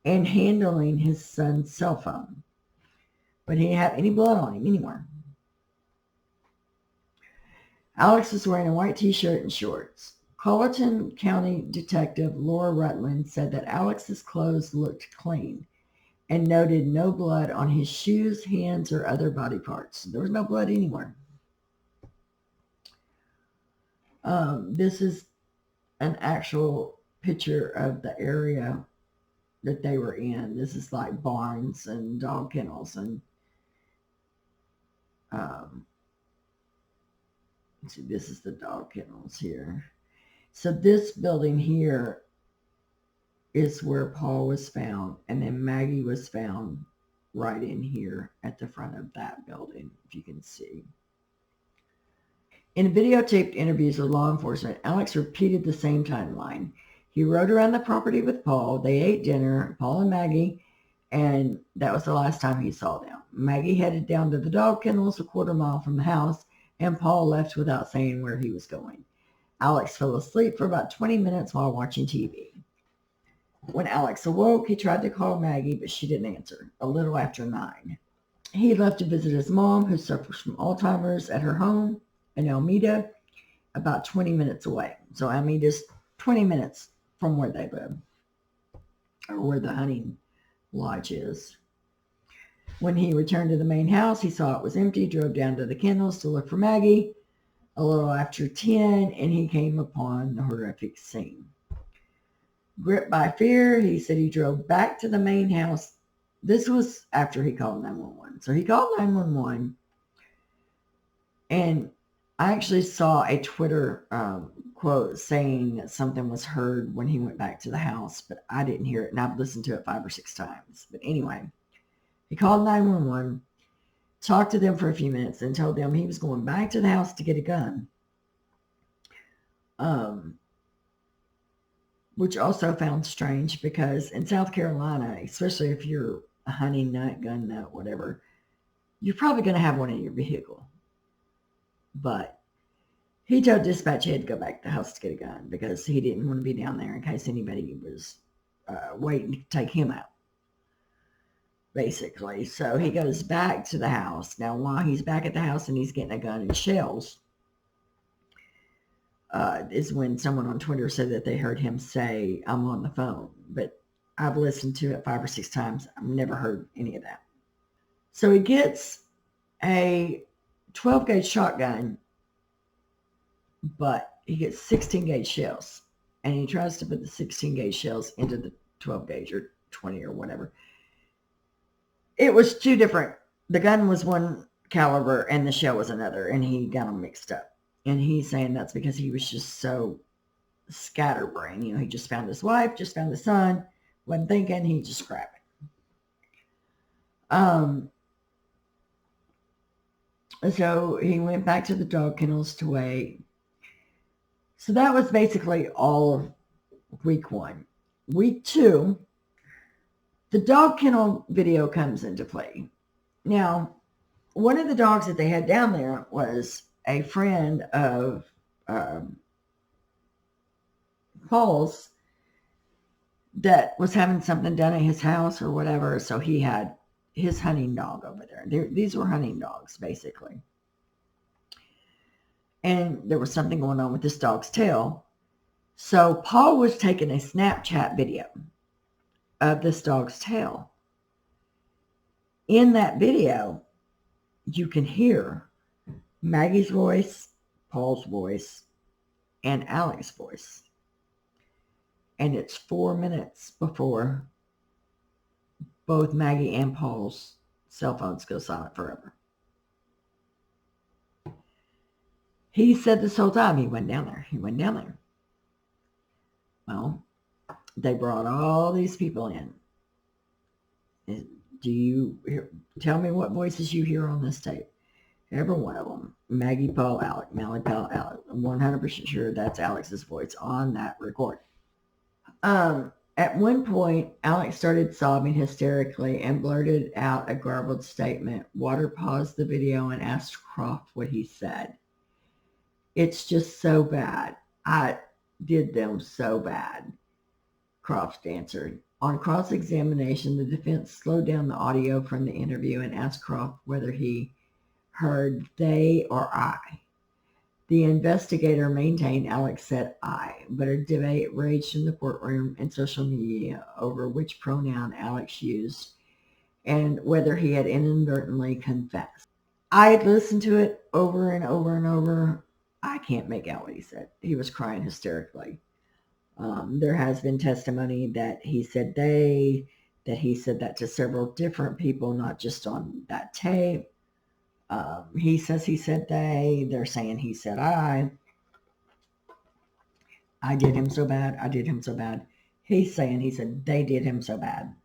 and handling his son's cell phone. But he didn't have any blood on him anywhere. Alex was wearing a white t-shirt and shorts. Colleton County Detective Laura Rutland said that Alex's clothes looked clean. and noted no blood on his shoes, hands, or other body parts. There was no blood anywhere. This is an actual picture of the area that they were in. This is like barns and dog kennels and see, this is the dog kennels here. So this building here is where Paul was found, and then Maggie was found right in here at the front of that building, if you can see. In videotaped interviews with law enforcement, Alex repeated the same timeline. He rode around the property with Paul. They ate dinner, Paul and Maggie, and that was the last time he saw them. Maggie headed down to the dog kennels a quarter mile from the house, and Paul left without saying where he was going. Alex fell asleep for about 20 minutes while watching TV. When Alex awoke, he tried to call Maggie, but she didn't answer, a little after 9. He left to visit his mom, who suffers from Alzheimer's, at her home in Alameda, about 20 minutes away. So Alameda's 20 minutes from where they live, or where the hunting lodge is. When he returned to the main house, he saw it was empty, drove down to the kennels to look for Maggie. A little after 10, and he came upon the horrific scene. Gripped by fear, he said he drove back to the main house. This was after he called 911. So he called 911, and I actually saw a Twitter quote saying that something was heard when he went back to the house, but I didn't hear it, and I've listened to it 5 or 6 times. But anyway, he called 911, talked to them for a few minutes, and told them he was going back to the house to get a gun. Which also found strange, because in South Carolina, especially if you're a hunting nut, gun nut, whatever, you're probably going to have one in your vehicle. But he told dispatch he had to go back to the house to get a gun because he didn't want to be down there in case anybody was waiting to take him out, basically. So he goes back to the house. Now, while he's back at the house and he's getting a gun and shells, is when someone on Twitter said that they heard him say, "I'm on the phone." But I've listened to it 5 or 6 times. I've never heard any of that. So he gets a 12 gauge shotgun, but he gets 16 gauge shells, and he tries to put the 16 gauge shells into the 12 gauge or 20 or whatever. It was 2 different. The gun was one caliber and the shell was another, and he got them mixed up. And he's saying that's because he was just so scatterbrained. You know, he just found his wife, just found his son, wasn't thinking, he just grabbed it. So he went back to the dog kennels to wait. So that was basically all of week 1. Week 2, the dog kennel video comes into play. Now, one of the dogs that they had down there was a friend of Paul's that was having something done at his house or whatever. So he had his hunting dog over there. These were hunting dogs, basically. And there was something going on with this dog's tail. So Paul was taking a Snapchat video of this dog's tail. In that video, you can hear Maggie's voice, Paul's voice, and Alex's voice. And it's 4 minutes before both Maggie and Paul's cell phones go silent forever. He said this whole time he went down there. He went down there. Well, they brought all these people in. Do you hear, tell me what voices you hear on this tape? Every one of them. Maggie, Paul, Alex. Maggie, Paul, Alex. I'm 100% sure that's Alex's voice on that recording. At one point, Alex started sobbing hysterically and blurted out a garbled statement. Water paused the video and asked Croft what he said. "It's just so bad. I did them so bad," Croft answered. On cross-examination, the defense slowed down the audio from the interview and asked Croft whether he heard they or I. The investigator maintained Alex said I, but a debate raged in the courtroom and social media over which pronoun Alex used and whether he had inadvertently confessed. I had listened to it over and over and over. I can't make out what he said. He was crying hysterically. There has been testimony that he said that he said that to several different people, not just on that tape. He says he said they. They're saying he said I. I did him so bad. I did him so bad. He's saying he said they did him so bad.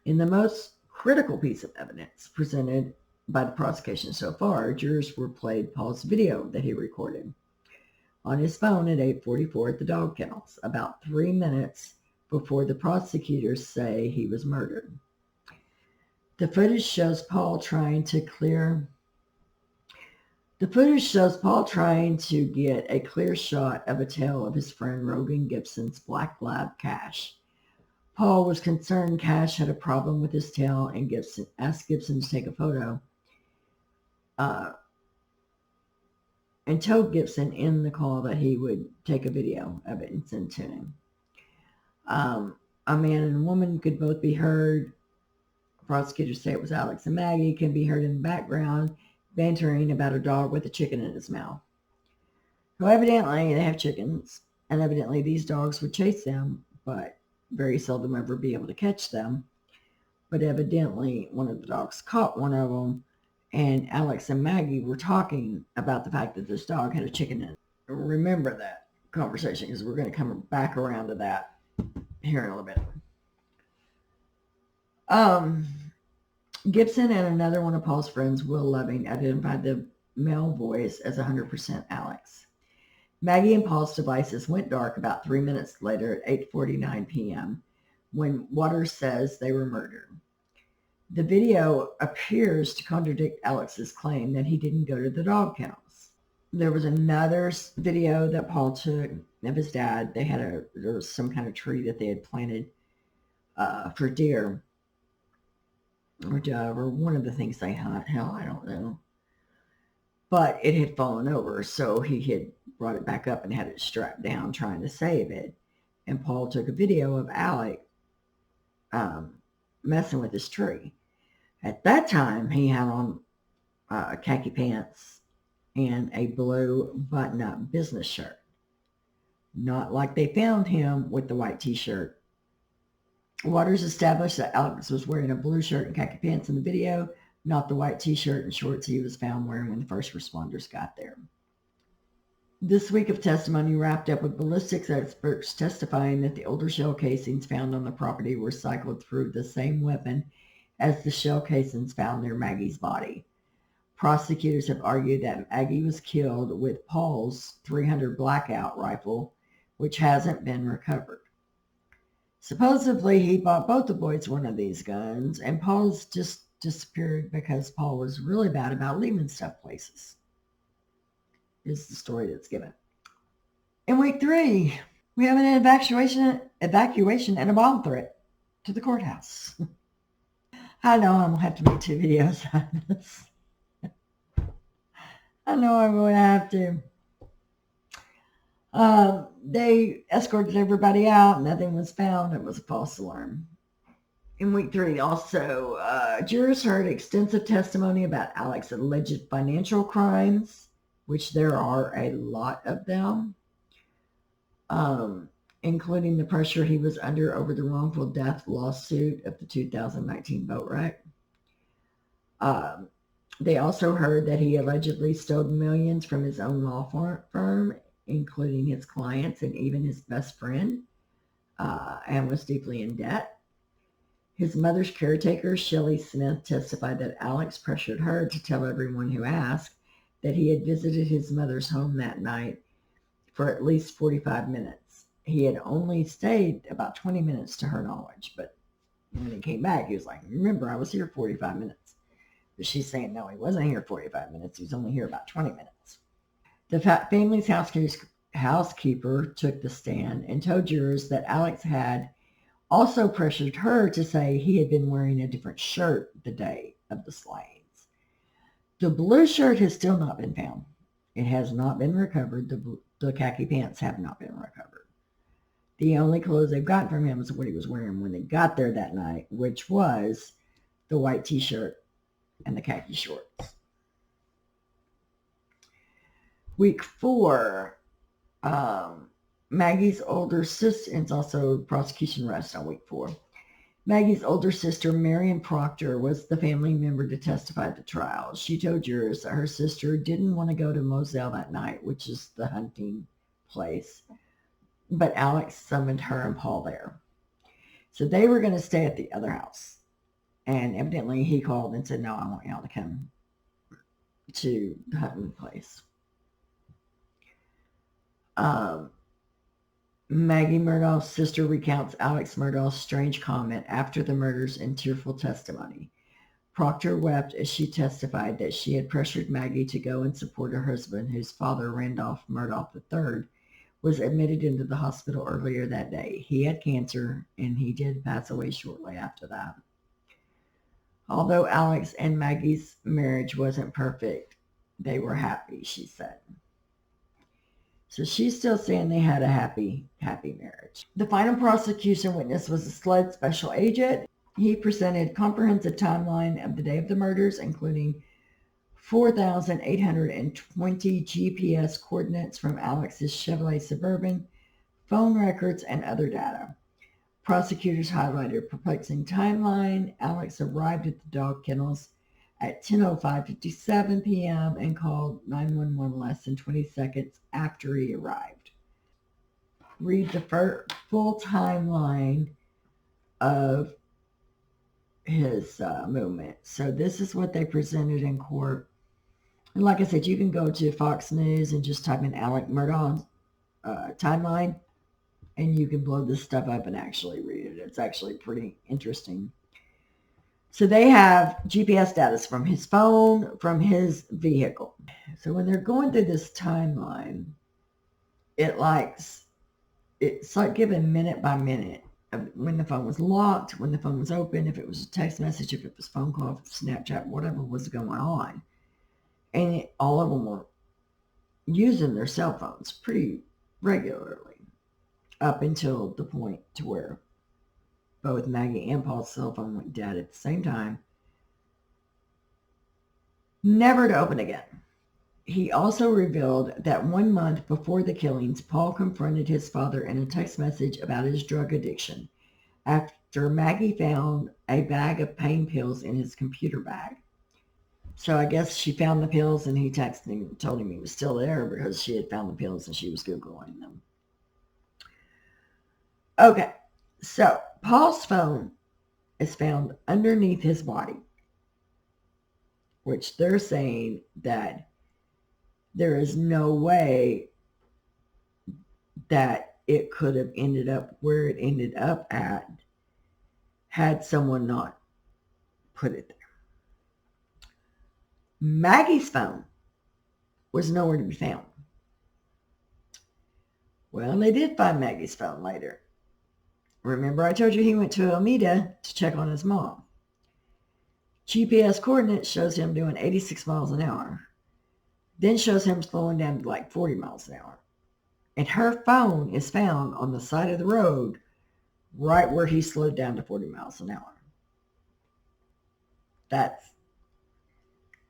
In the most critical piece of evidence presented by the prosecution so far, jurors were played Paul's video that he recorded on his phone at 8:44 at the dog kennels, about 3 minutes before the prosecutors say he was murdered. The footage shows Paul trying to get a clear shot of a tail of his friend Rogan Gibson's black lab, Cash. Paul was concerned Cash had a problem with his tail and asked Gibson to take a photo and told Gibson in the call that he would take a video of it and send to him. A man and a woman could both be heard. Prosecutors say it was Alex and Maggie, can be heard in the background bantering about a dog with a chicken in his mouth. So evidently they have chickens, and evidently these dogs would chase them, but very seldom ever be able to catch them. But evidently one of the dogs caught one of them, and Alex and Maggie were talking about the fact that this dog had a chicken in it. Remember that conversation, because we're going to come back around to that here in a little bit. Gibson and another one of Paul's friends, Will Loving, identified the male voice as 100% Alex. Maggie and Paul's devices went dark about 3 minutes later at 8:49 p.m. when Waters says they were murdered. The video appears to contradict Alex's claim that he didn't go to the dog kennels. There was another video that Paul took of his dad. There was some kind of tree that they had planted for deer or dove or one of the things they hunt. Hell, I don't know. But it had fallen over, so he had brought it back up and had it strapped down trying to save it. And Paul took a video of Alec messing with his tree. At that time, he had on khaki pants and a blue button-up business shirt. Not like they found him with the white t-shirt. Waters established that Alex was wearing a blue shirt and khaki pants in the video, not the white t-shirt and shorts he was found wearing when the first responders got there. This week of testimony wrapped up with ballistics experts testifying that the older shell casings found on the property were cycled through the same weapon as the shell casings found near Maggie's body. Prosecutors have argued that Maggie was killed with Paul's .300 Blackout rifle, which hasn't been recovered. Supposedly, he bought both the boys one of these guns, and Paul's just disappeared because Paul was really bad about leaving stuff places, is the story that's given. In week 3, we have an evacuation and a bomb threat to the courthouse. I know I'm going to have to make 2 videos on this. I know I'm going to have to. They escorted everybody out. Nothing was found. It was a false alarm. In week 3, also, jurors heard extensive testimony about Alex's alleged financial crimes, which there are a lot of them, including the pressure he was under over the wrongful death lawsuit of the 2019 boat wreck. They also heard that he allegedly stole millions from his own law firm, including his clients and even his best friend, and was deeply in debt. His mother's caretaker, Shelley Smith, testified that Alex pressured her to tell everyone who asked that he had visited his mother's home that night for at least 45 minutes. He had only stayed about 20 minutes to her knowledge, but when he came back, he was like, remember, I was here 45 minutes. But she's saying, no, he wasn't here 45 minutes. He was only here about 20 minutes. The family's housekeeper took the stand and told jurors that Alex had also pressured her to say he had been wearing a different shirt the day of the slayings. The blue shirt has still not been found. It has not been recovered. The khaki pants have not been recovered. The only clothes they've got from him is what he was wearing when they got there that night, which was the white t-shirt and the khaki shorts. Week 4, Maggie's older sister, it's also prosecution rest on week 4. Maggie's older sister, Marion Proctor, was the family member to testify at the trial. She told jurors that her sister didn't want to go to Moselle that night, which is the hunting place, but Alex summoned her and Paul there. So they were going to stay at the other house. And evidently he called and said, no, I want y'all to come to the hunting place. Maggie Murdaugh's sister recounts Alex Murdaugh's strange comment after the murders in tearful testimony. Proctor wept as she testified that she had pressured Maggie to go and support her husband, whose father, Randolph Murdaugh III, was admitted into the hospital earlier that day. He had cancer, and he did pass away shortly after that. Although Alex and Maggie's marriage wasn't perfect, they were happy, she said. So she's still saying they had a happy marriage. The final prosecution witness was a SLED special agent. He presented comprehensive timeline of the day of the murders, including 4,820 GPS coordinates from Alex's Chevrolet Suburban, phone records, and other data. Prosecutors highlighted a perplexing timeline. Alex arrived at the dog kennels at 10:57 p.m. and called 911 less than 20 seconds after he arrived. Read the full timeline of his movement. So this is what they presented in court. And like I said, you can go to Fox News and just type in Alex Murdaugh timeline, and you can blow this stuff up and actually read it. It's actually pretty interesting. So they have GPS data from his phone, from his vehicle. So when they're going through this timeline, it's like given minute by minute of when the phone was locked, when the phone was open, if it was a text message, if it was phone call, if it was Snapchat, whatever was going on. And all of them were using their cell phones pretty regularly up until the point to where both Maggie and Paul's cell phone went dead at the same time, never to open again. He also revealed that 1 month before the killings, Paul confronted his father in a text message about his drug addiction after Maggie found a bag of pain pills in his computer bag. So I guess she found the pills and he texted him and told him he was still there because she had found the pills and she was Googling them. Okay, so Paul's phone is found underneath his body, which they're saying that there is no way that it could have ended up where it ended up at had someone not put it there. Maggie's phone was nowhere to be found. Well, they did find Maggie's phone later. Remember I told you he went to Alameda to check on his mom. GPS coordinates shows him doing 86 miles an hour. Then shows him slowing down to like 40 miles an hour. And her phone is found on the side of the road right where he slowed down to 40 miles an hour.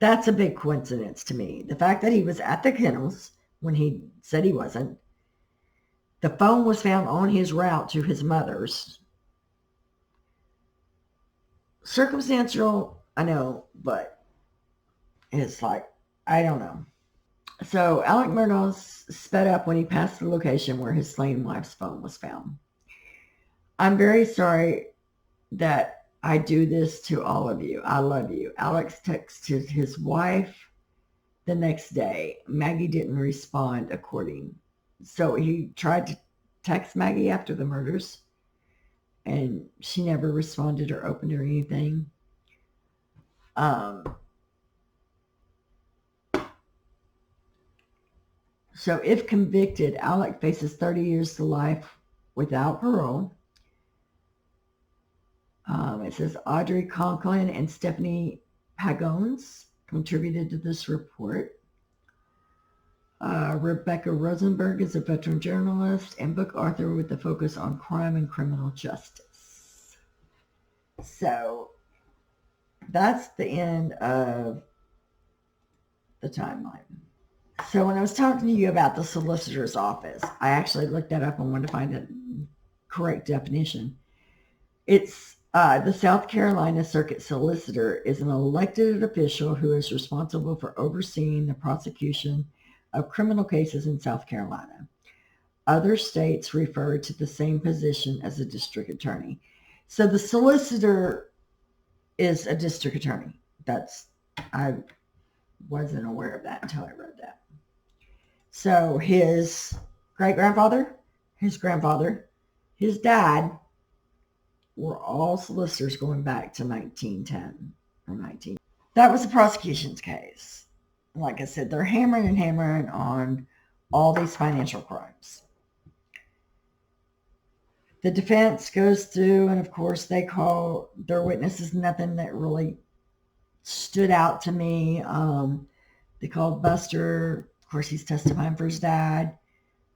That's a big coincidence to me. The fact that he was at the kennels when he said he wasn't. The phone was found on his route to his mother's. Circumstantial, I know, but it's like, I don't know. So Alex Murdaugh sped up when he passed the location where his slain wife's phone was found. I'm very sorry that I do this to all of you. I love you. Alex texted his wife the next day. Maggie didn't respond according. So he tried to text Maggie after the murders, and she never responded or opened or anything. So if convicted, Alec faces 30 years to life without parole. It says Audrey Conklin and Stephanie Pagones contributed to this report. Rebecca Rosenberg is a veteran journalist and book author with a focus on crime and criminal justice. So that's the end of the timeline. So when I was talking to you about the solicitor's office, I actually looked that up and wanted to find a correct definition. It's the South Carolina Circuit Solicitor is an elected official who is responsible for overseeing the prosecution of criminal cases in South Carolina. Other states refer to the same position as a district attorney. So the solicitor is a district attorney. I wasn't aware of that until I read that. So his great-grandfather, his grandfather, his dad were all solicitors going back to 1910 or 19. That was the prosecution's case. Like I said, they're hammering and hammering on all these financial crimes. The defense goes through, and of course they call their witnesses. Nothing that really stood out to me. They called Buster. Of course, he's testifying for his dad.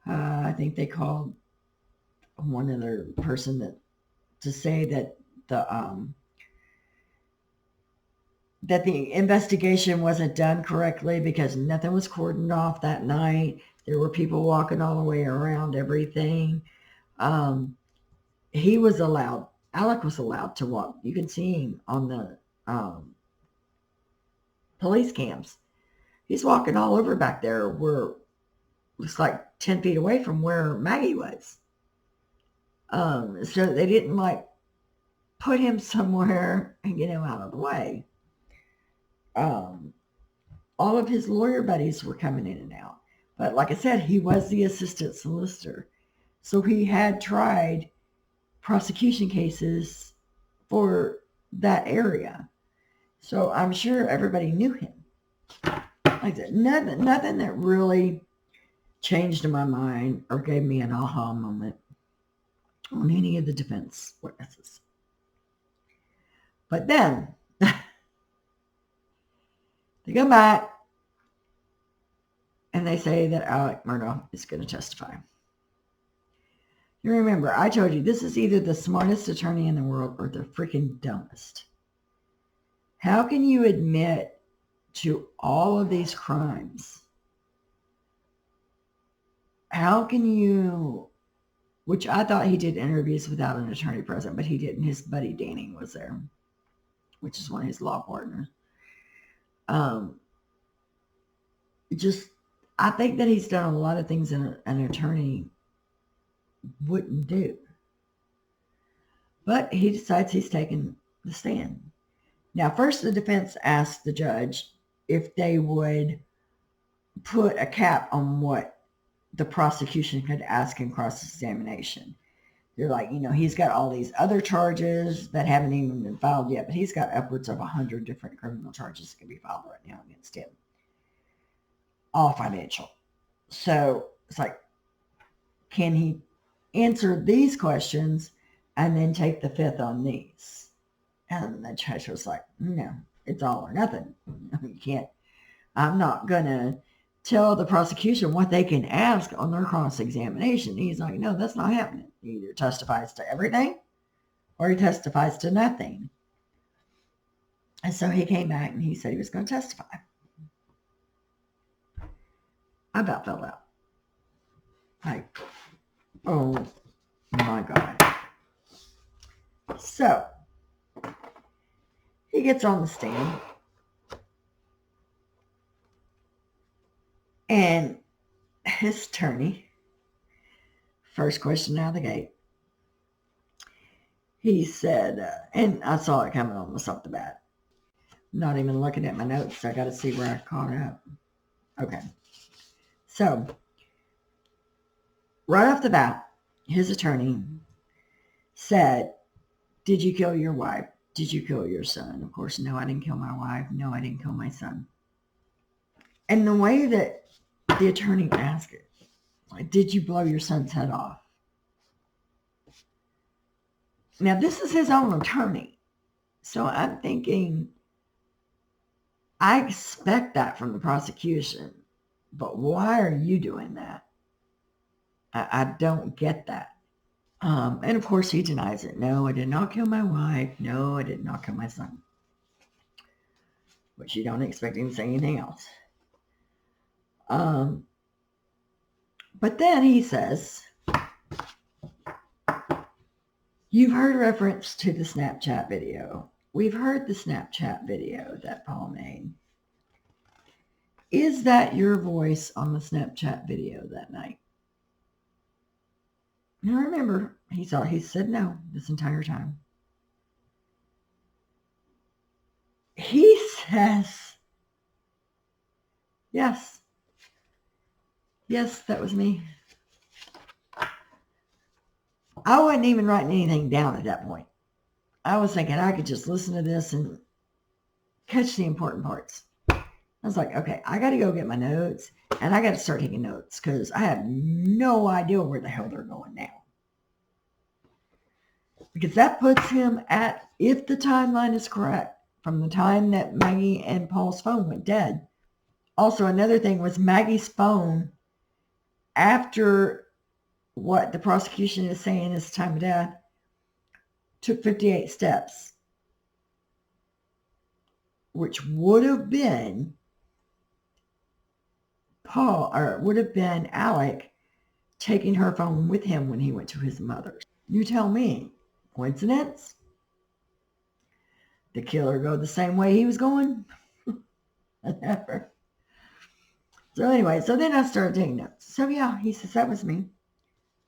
I think they called one other person to say that the investigation wasn't done correctly because nothing was cordoned off that night. There were people walking all the way around everything. Alec was allowed to walk. You can see him on the police cams. He's walking all over back there where looks like 10 feet away from where Maggie was. So they didn't put him somewhere and get him out of the way. All of his lawyer buddies were coming in and out. But like I said, he was the assistant solicitor. So he had tried prosecution cases for that area. So I'm sure everybody knew him. Like I said, nothing that really changed my mind or gave me an aha moment on any of the defense witnesses. But then they come back and they say that Alec Murdaugh is going to testify. You remember, I told you this is either the smartest attorney in the world or the freaking dumbest. How can you admit to all of these crimes? How can you, which I thought he did interviews without an attorney present, but he didn't. His buddy Danny was there, which is one of his law partners. I think that he's done a lot of things an attorney wouldn't do. But he decides he's taking the stand. Now, first the defense asked the judge if they would put a cap on what the prosecution could ask in cross-examination. They're like, he's got all these other charges that haven't even been filed yet, but he's got upwards of 100 different criminal charges that can be filed right now against him. All financial. So it's like, can he answer these questions and then take the fifth on these? And the judge was like, no, it's all or nothing. You can't. I'm not going to tell the prosecution what they can ask on their cross-examination. He's like, no, that's not happening. He either testifies to everything or he testifies to nothing. And so he came back and he said he was going to testify. I about fell out. Like, oh my God. So he gets on the stand and his attorney, first question out of the gate, he said, and I saw it coming almost off the bat. Not even looking at my notes. I got to see where I caught up. Okay. So, right off the bat, his attorney said, did you kill your wife? Did you kill your son? Of course, no, I didn't kill my wife. No, I didn't kill my son. And the way that the attorney asked it, like, did you blow your son's head off? Now, this is his own attorney. So I'm thinking, I expect that from the prosecution, but why are you doing that? I don't get that. And of course he denies it. No, I did not kill my wife. No, I did not kill my son. which you don't expect him to say anything else. But then he says, you've heard reference to the Snapchat video. We've heard the Snapchat video that Paul made. Is that your voice on the Snapchat video that night? Now remember, he said no this entire time. He says, yes. Yes, that was me. I wasn't even writing anything down at that point. I was thinking I could just listen to this and catch the important parts. I was like, okay, I got to go get my notes and I got to start taking notes because I have no idea where the hell they're going now. Because that puts him at, if the timeline is correct, from the time that Maggie and Paul's phone went dead. Also, another thing was Maggie's phone, after what the prosecution is saying is time of death, took 58 steps, which would have been Paul, or would have been Alec taking her phone with him when he went to his mother's. You tell me, coincidence? The killer go the same way he was going? Never. So anyway, so then I started taking notes. So yeah, he says, that was me.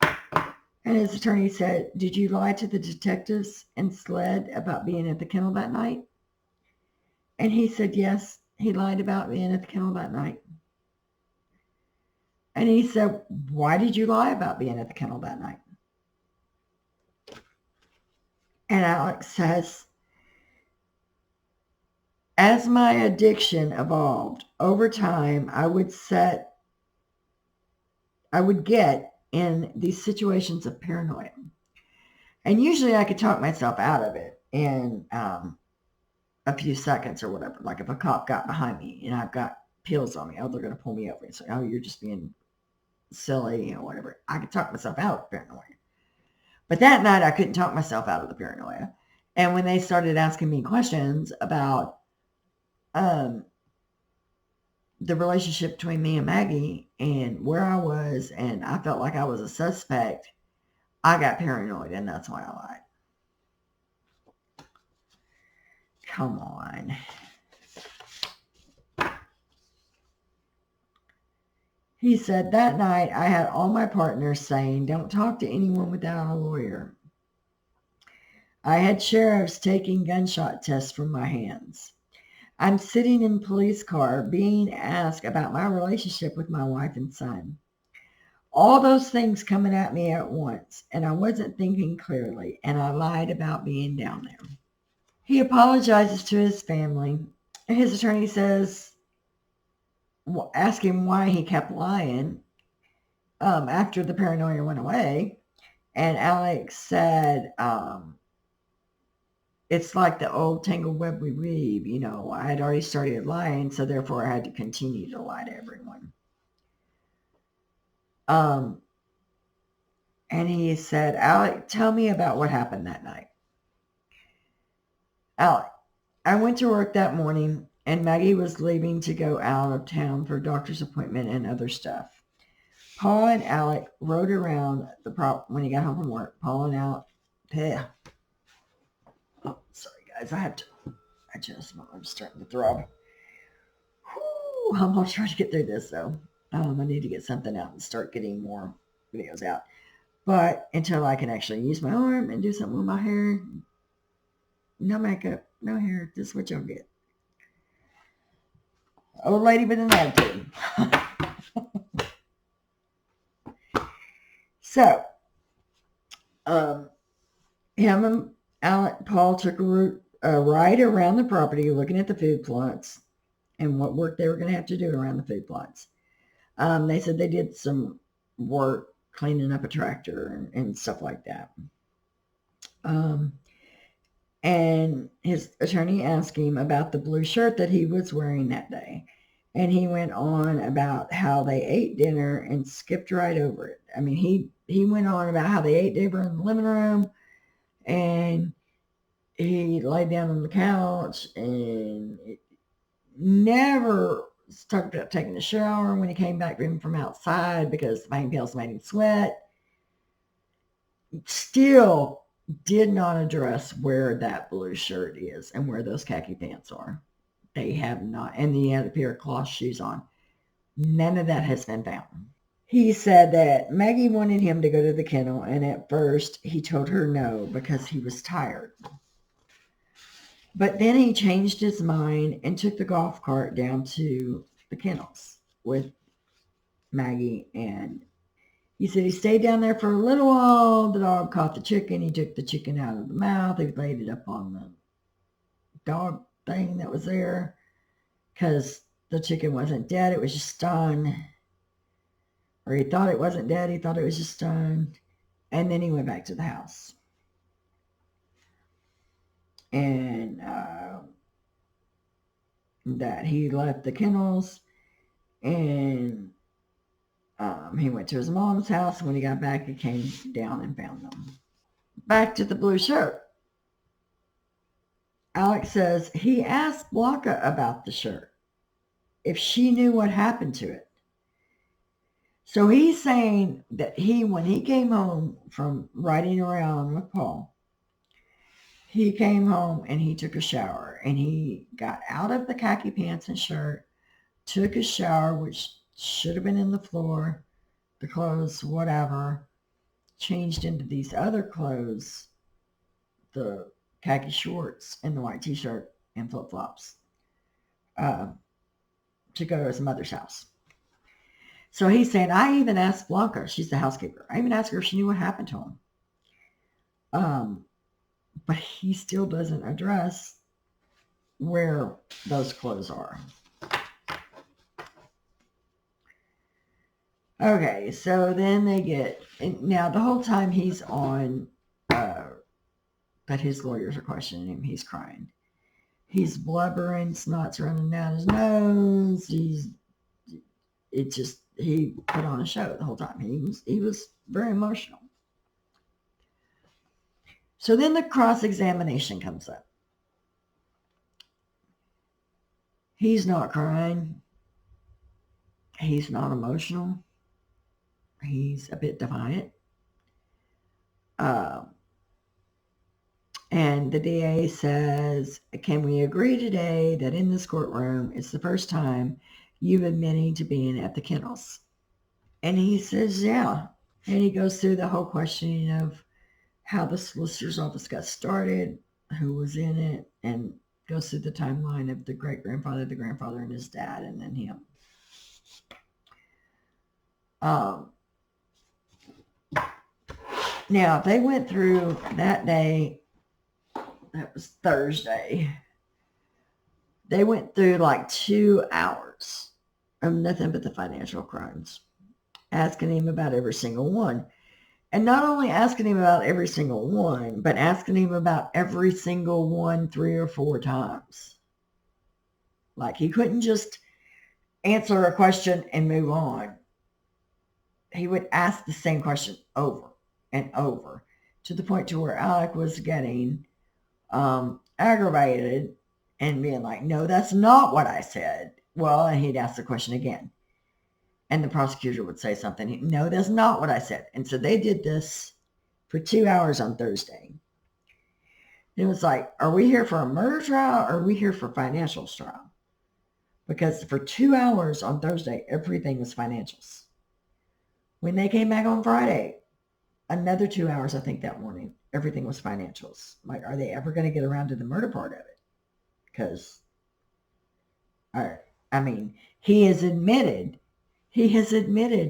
And his attorney said, did you lie to the detectives and SLED about being at the kennel that night? And he said, yes, he lied about being at the kennel that night. And he said, why did you lie about being at the kennel that night? And Alex says, as my addiction evolved over time, I would get in these situations of paranoia. And usually I could talk myself out of it in a few seconds or whatever. Like if a cop got behind me and I've got pills on me, oh, they're going to pull me over and say, oh, you're just being silly, whatever. I could talk myself out of paranoia. But that night I couldn't talk myself out of the paranoia. And when they started asking me questions about the relationship between me and Maggie and where I was, and I felt like I was a suspect, I got paranoid, and that's why I lied. Come on. He said, that night I had all my partners saying, don't talk to anyone without a lawyer. I had sheriffs taking gunshot tests from my hands. I'm sitting in a police car being asked about my relationship with my wife and son. All those things coming at me at once, and I wasn't thinking clearly, and I lied about being down there. He apologizes to his family. His attorney says, ask him why he kept lying after the paranoia went away. And Alex said, it's like the old tangled web we weave. I had already started lying, so therefore I had to continue to lie to everyone. And he said, Alec, tell me about what happened that night. Alec, I went to work that morning, and Maggie was leaving to go out of town for a doctor's appointment and other stuff. Paul and Alec rode around when he got home from work. Paul and Alec, oh, sorry guys, I have to adjust. I'm starting to throb. Whew, I'm going to try to get through this though. I need to get something out and start getting more videos out. But until I can actually use my arm and do something with my hair, no makeup, no hair, this is what y'all get. Old lady with an attitude. So, him and Paul took a ride around the property looking at the food plots and what work they were going to have to do around the food plots. They said they did some work cleaning up a tractor and stuff like that. And his attorney asked him about the blue shirt that he was wearing that day. And he went on about how they ate dinner and skipped right over it. I mean, he went on about how they ate dinner in the living room, and he laid down on the couch, and never talked about taking a shower when he came back from outside because the pain pills made him sweat. Still did not address where that blue shirt is and where those khaki pants are. They have not. And he had a pair of cloth shoes on. None of that has been found. He said that Maggie wanted him to go to the kennel, and at first he told her no because he was tired. But then he changed his mind and took the golf cart down to the kennels with Maggie, and he said he stayed down there for a little while. The dog caught the chicken. He took the chicken out of the mouth. He laid it up on the dog thing that was there because the chicken wasn't dead. It was just stunned. Or he thought it wasn't dead. He thought it was just stunned. And then he went back to the house. And that he left the kennels and he went to his mom's house. And when he got back, he came down and found them. Back to the blue shirt. Alex says he asked Blanca about the shirt, if she knew what happened to it. So he's saying that when he came home from riding around with Paul, he came home and he took a shower and he got out of the khaki pants and shirt, took a shower, which should have been in the floor, the clothes, whatever, changed into these other clothes, the khaki shorts and the white t-shirt and flip-flops, to go to his mother's house. So he's saying, I even asked Blanca, she's the housekeeper, I even asked her if she knew what happened to him. But he still doesn't address where those clothes are. Okay, so then they get, now the whole time he's on, but his lawyers are questioning him, he's crying. He's blubbering, snot's running down his nose, he put on a show the whole time. He was very emotional. So then the cross-examination comes up. He's not crying. He's not emotional. He's a bit defiant. And the DA says, can we agree today that in this courtroom, it's the first time you've admitted to being at the kennels? And he says, yeah. And he goes through the whole questioning of how the solicitor's office got started, who was in it, and goes through the timeline of the great-grandfather, the grandfather, and his dad, and then him. Now, they went through that day, that was Thursday, they went through like 2 hours of nothing but the financial crimes, asking him about every single one. And not only asking him about every single one, but asking him about every single one 3 or 4 times. Like he couldn't just answer a question and move on. He would ask the same question over and over to the point to where Alec was getting aggravated and being like, no, that's not what I said. Well, and he'd ask the question again. And the prosecutor would say something. No, that's not what I said. And so they did this for 2 hours on Thursday. It was like, are we here for a murder trial or are we here for financials trial? Because for 2 hours on Thursday, everything was financials. When they came back on Friday, another 2 hours, I think, that morning, everything was financials. Like, are they ever going to get around to the murder part of it? Because, I mean, he has admitted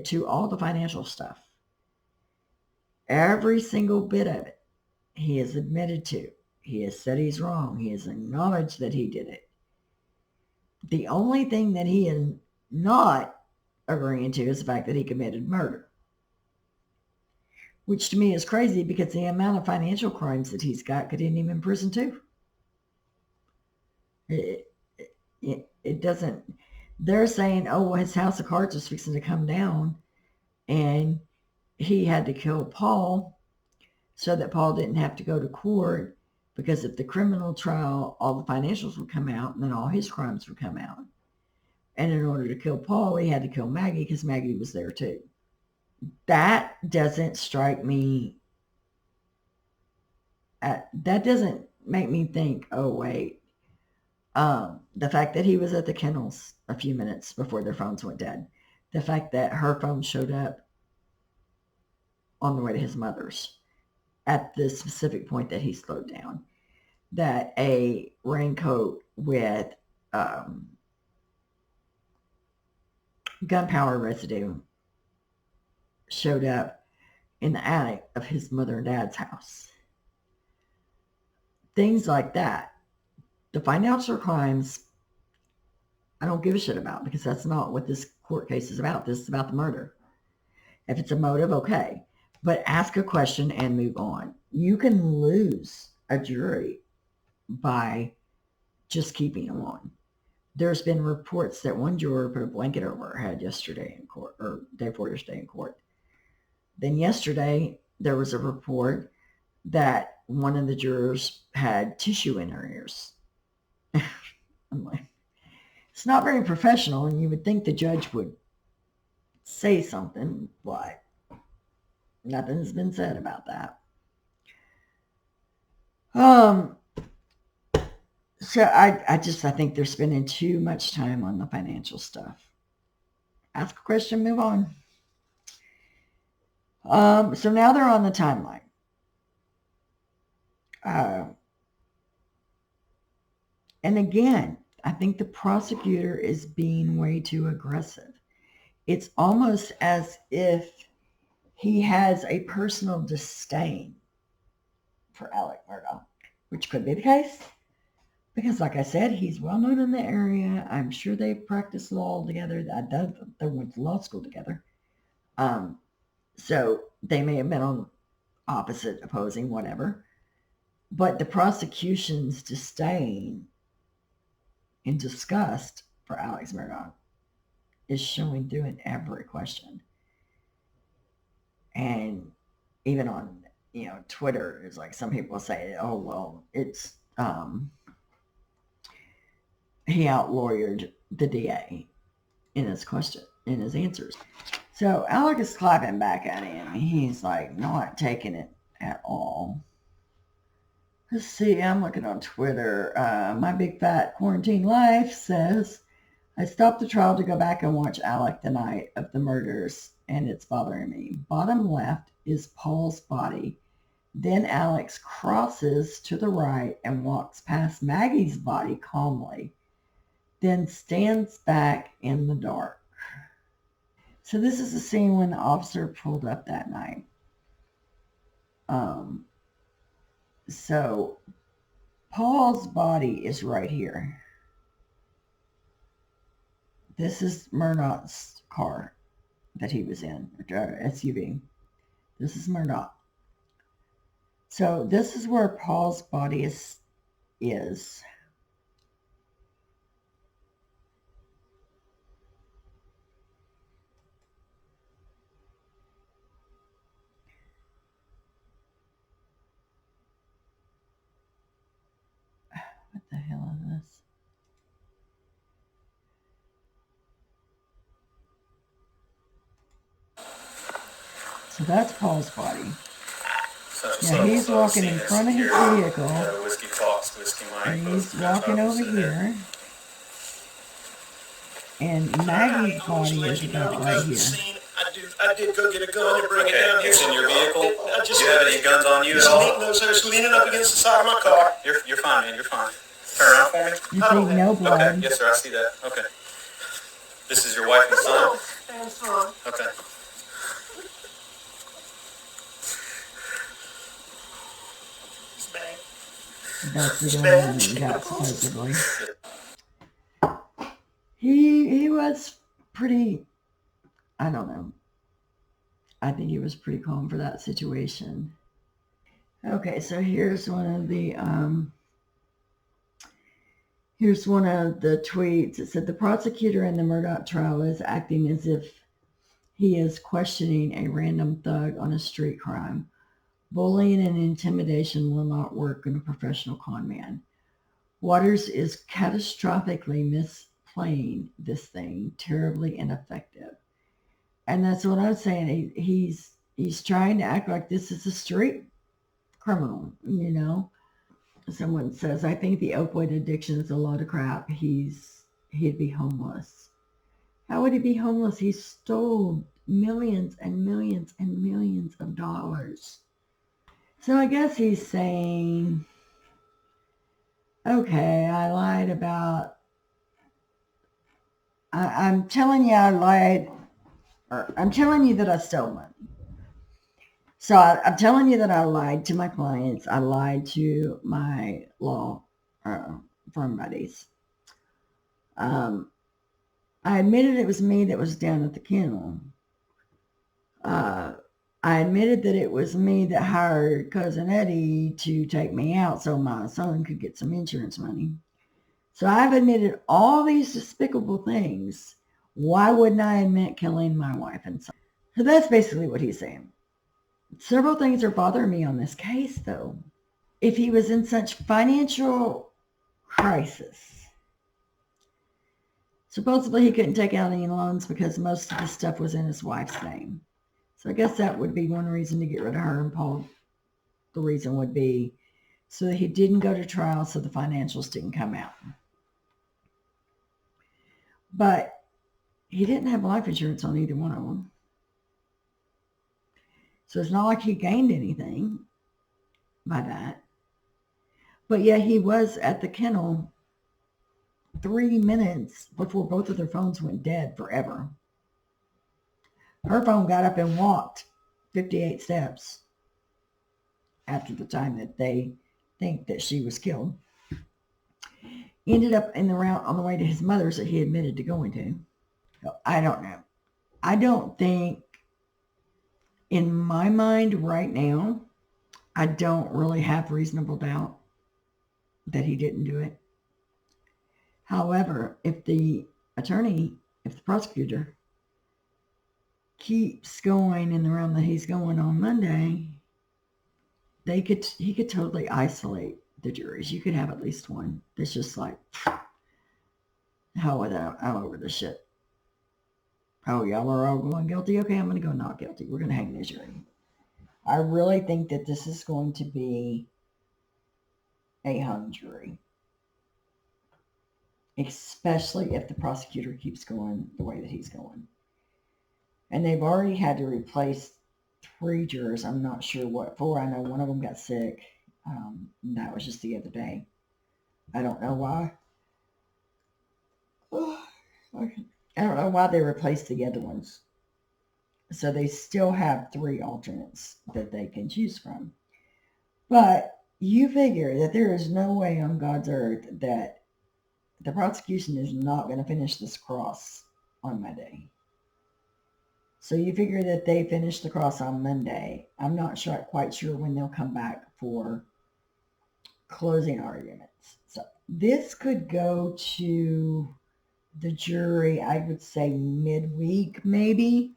to all the financial stuff. Every single bit of it, he has admitted to. He has said he's wrong. He has acknowledged that he did it. The only thing that he is not agreeing to is the fact that he committed murder. Which to me is crazy because the amount of financial crimes that he's got could end him in prison too. It doesn't... They're saying, oh, well, his house of cards is fixing to come down and he had to kill Paul so that Paul didn't have to go to court Because if the criminal trial, all the financials would come out, and then all his crimes would come out. And in order to kill Paul, he had to kill Maggie because Maggie was there too. That doesn't strike me. That doesn't make me think, oh, wait. The fact that he was at the kennels a few minutes before their phones went dead. The fact that her phone showed up on the way to his mother's at the specific point that he slowed down. That a raincoat with gunpowder residue showed up in the attic of his mother and dad's house. Things like that. The financial crimes, I don't give a shit about, because that's not what this court case is about. This is about the murder. If it's a motive, okay. But ask a question and move on. You can lose a jury by just keeping them on. There's been reports that one juror put a blanket over her head yesterday in court, or day before yesterday in court. Then yesterday, there was a report that one of the jurors had tissue in her ears. I'm like, it's not very professional, and you would think the judge would say something, but nothing's been said about that. So I think they're spending too much time on the financial stuff. Ask a question, move on. So now they're on the timeline. And again, I think the prosecutor is being way too aggressive. It's almost as if he has a personal disdain for Alec Murdaugh, which could be the case. Because like I said, he's well known in the area. I'm sure they practiced law together. They went to law school together. So they may have been on opposite, opposing, whatever. But the prosecution's disdain and disgust for Alex Murdaugh is showing through in every question. And even on, Twitter, it's like some people say, oh, well, it's, he outlawyered the DA in his answers. So Alec is clapping back at him. He's like not taking it at all. Let's see, I'm looking on Twitter. My Big Fat Quarantine Life says, I stopped the trial to go back and watch Alec the night of the murders, and it's bothering me. Bottom left is Paul's body. Then Alex crosses to the right and walks past Maggie's body calmly, then stands back in the dark. So this is the scene when the officer pulled up that night. So Paul's body is right here. This is Murdaugh's car that he was in, SUV. This is Murdaugh. So this is where Paul's body is. What the hell is this? So that's Paul's body. Now he's walking in front of his vehicle, and he's walking over here, and Maggie's body is about right here. I did go get a gun and bring it down here. It's in your vehicle? Do you have any guns on you at all? No, sir. It's leaning up against the side of my car. You're fine, man. You're fine. Turn around for me. You see no blood. Okay. Yes, sir. I see that. Okay. This is your wife and son? And son. Okay. That's the gun that he got, supposedly. He was pretty, I don't know. I think he was pretty calm for that situation. Okay, so here's one of the tweets. It said the prosecutor in the Murdaugh trial is acting as if he is questioning a random thug on a street crime. Bullying and intimidation will not work in a professional con man. Waters is catastrophically misplaying this thing, terribly ineffective. And that's what I'm saying. He's trying to act like this is a street criminal, you know. Someone says, I think the opioid addiction is a load of crap. He'd be homeless. How would he be homeless? He stole millions and millions and millions of dollars. So I guess he's saying, okay, I lied about, I'm telling you I lied, or I'm telling you that I stole money. So I'm telling you that I lied to my clients. I lied to my law firm buddies. I admitted it was me that was down at the kennel. I admitted that it was me that hired Cousin Eddie to take me out so my son could get some insurance money. So I've admitted all these despicable things. Why wouldn't I admit killing my wife and son? So that's basically what he's saying. Several things are bothering me on this case, though. If he was in such financial crisis, supposedly he couldn't take out any loans because most of the stuff was in his wife's name. So I guess that would be one reason to get rid of her, and Paul, the reason would be so that he didn't go to trial so the financials didn't come out. But he didn't have life insurance on either one of them. So it's not like he gained anything by that. But yeah, he was at the kennel 3 minutes before both of their phones went dead forever. Her phone got up and walked 58 steps after the time that they think that she was killed. Ended up in the route on the way to his mother's that he admitted to going to. So I don't know. I don't think, in my mind right now, I don't really have reasonable doubt that he didn't do it. However, if the prosecutor keeps going in the realm that he's going on Monday, he could totally isolate the juries. You could have at least one that's just like, hell with that, I'm over this shit. Oh, y'all are all going guilty? Okay, I'm going to go not guilty. We're going to hang the jury. I really think that this is going to be a hung jury, especially if the prosecutor keeps going the way that he's going. And they've already had to replace 3 jurors. I'm not sure what for. I know one of them got sick. That was just the other day. I don't know why. I don't know why they replaced the other ones. So they still have 3 alternates that they can choose from. But you figure that there is no way on God's earth that the prosecution is not going to finish this cross on Monday. So you figure that they finish the cross on Monday. I'm not quite sure when they'll come back for closing arguments. So this could go to the jury, I would say midweek maybe.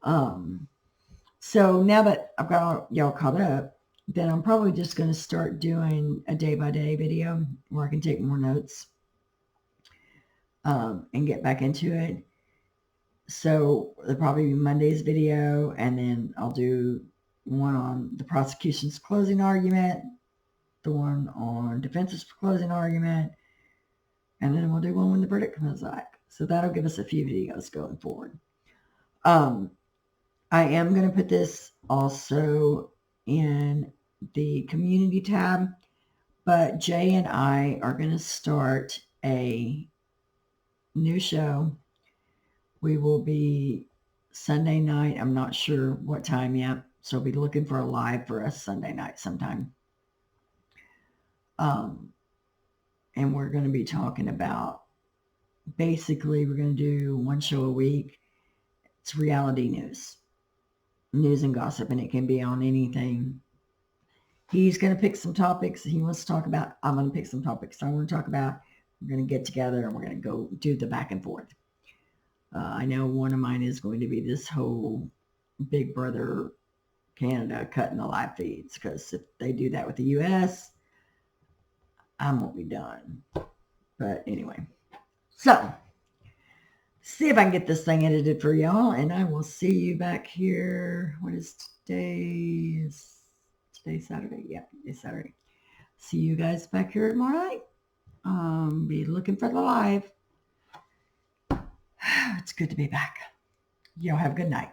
So now that I've got y'all caught up, then I'm probably just going to start doing a day-by-day video where I can take more notes and get back into it. So there'll probably be Monday's video, and then I'll do one on the prosecution's closing argument, the one on defense's closing argument, and then we'll do one when the verdict comes back. So that'll give us a few videos going forward. I am going to put this also in the community tab, but Jay and I are going to start a new show. We will be Sunday night. I'm not sure what time yet, so I'll be looking for a live for us Sunday night sometime. And we're going to be talking about, basically, we're going to do one show a week. It's reality news and gossip, and it can be on anything. He's going to pick some topics he wants to talk about. I'm going to pick some topics I want to talk about. We're going to get together and we're going to go do the back and forth. I know one of mine is going to be this whole Big Brother Canada cutting the live feeds, because if they do that with the U.S., I won't be done. But anyway, so see if I can get this thing edited for y'all, and I will see you back here. What is today? Is today Saturday? Yeah, it's Saturday. See you guys back here tomorrow night. Be looking for the live. It's good to be back. Y'all have a good night.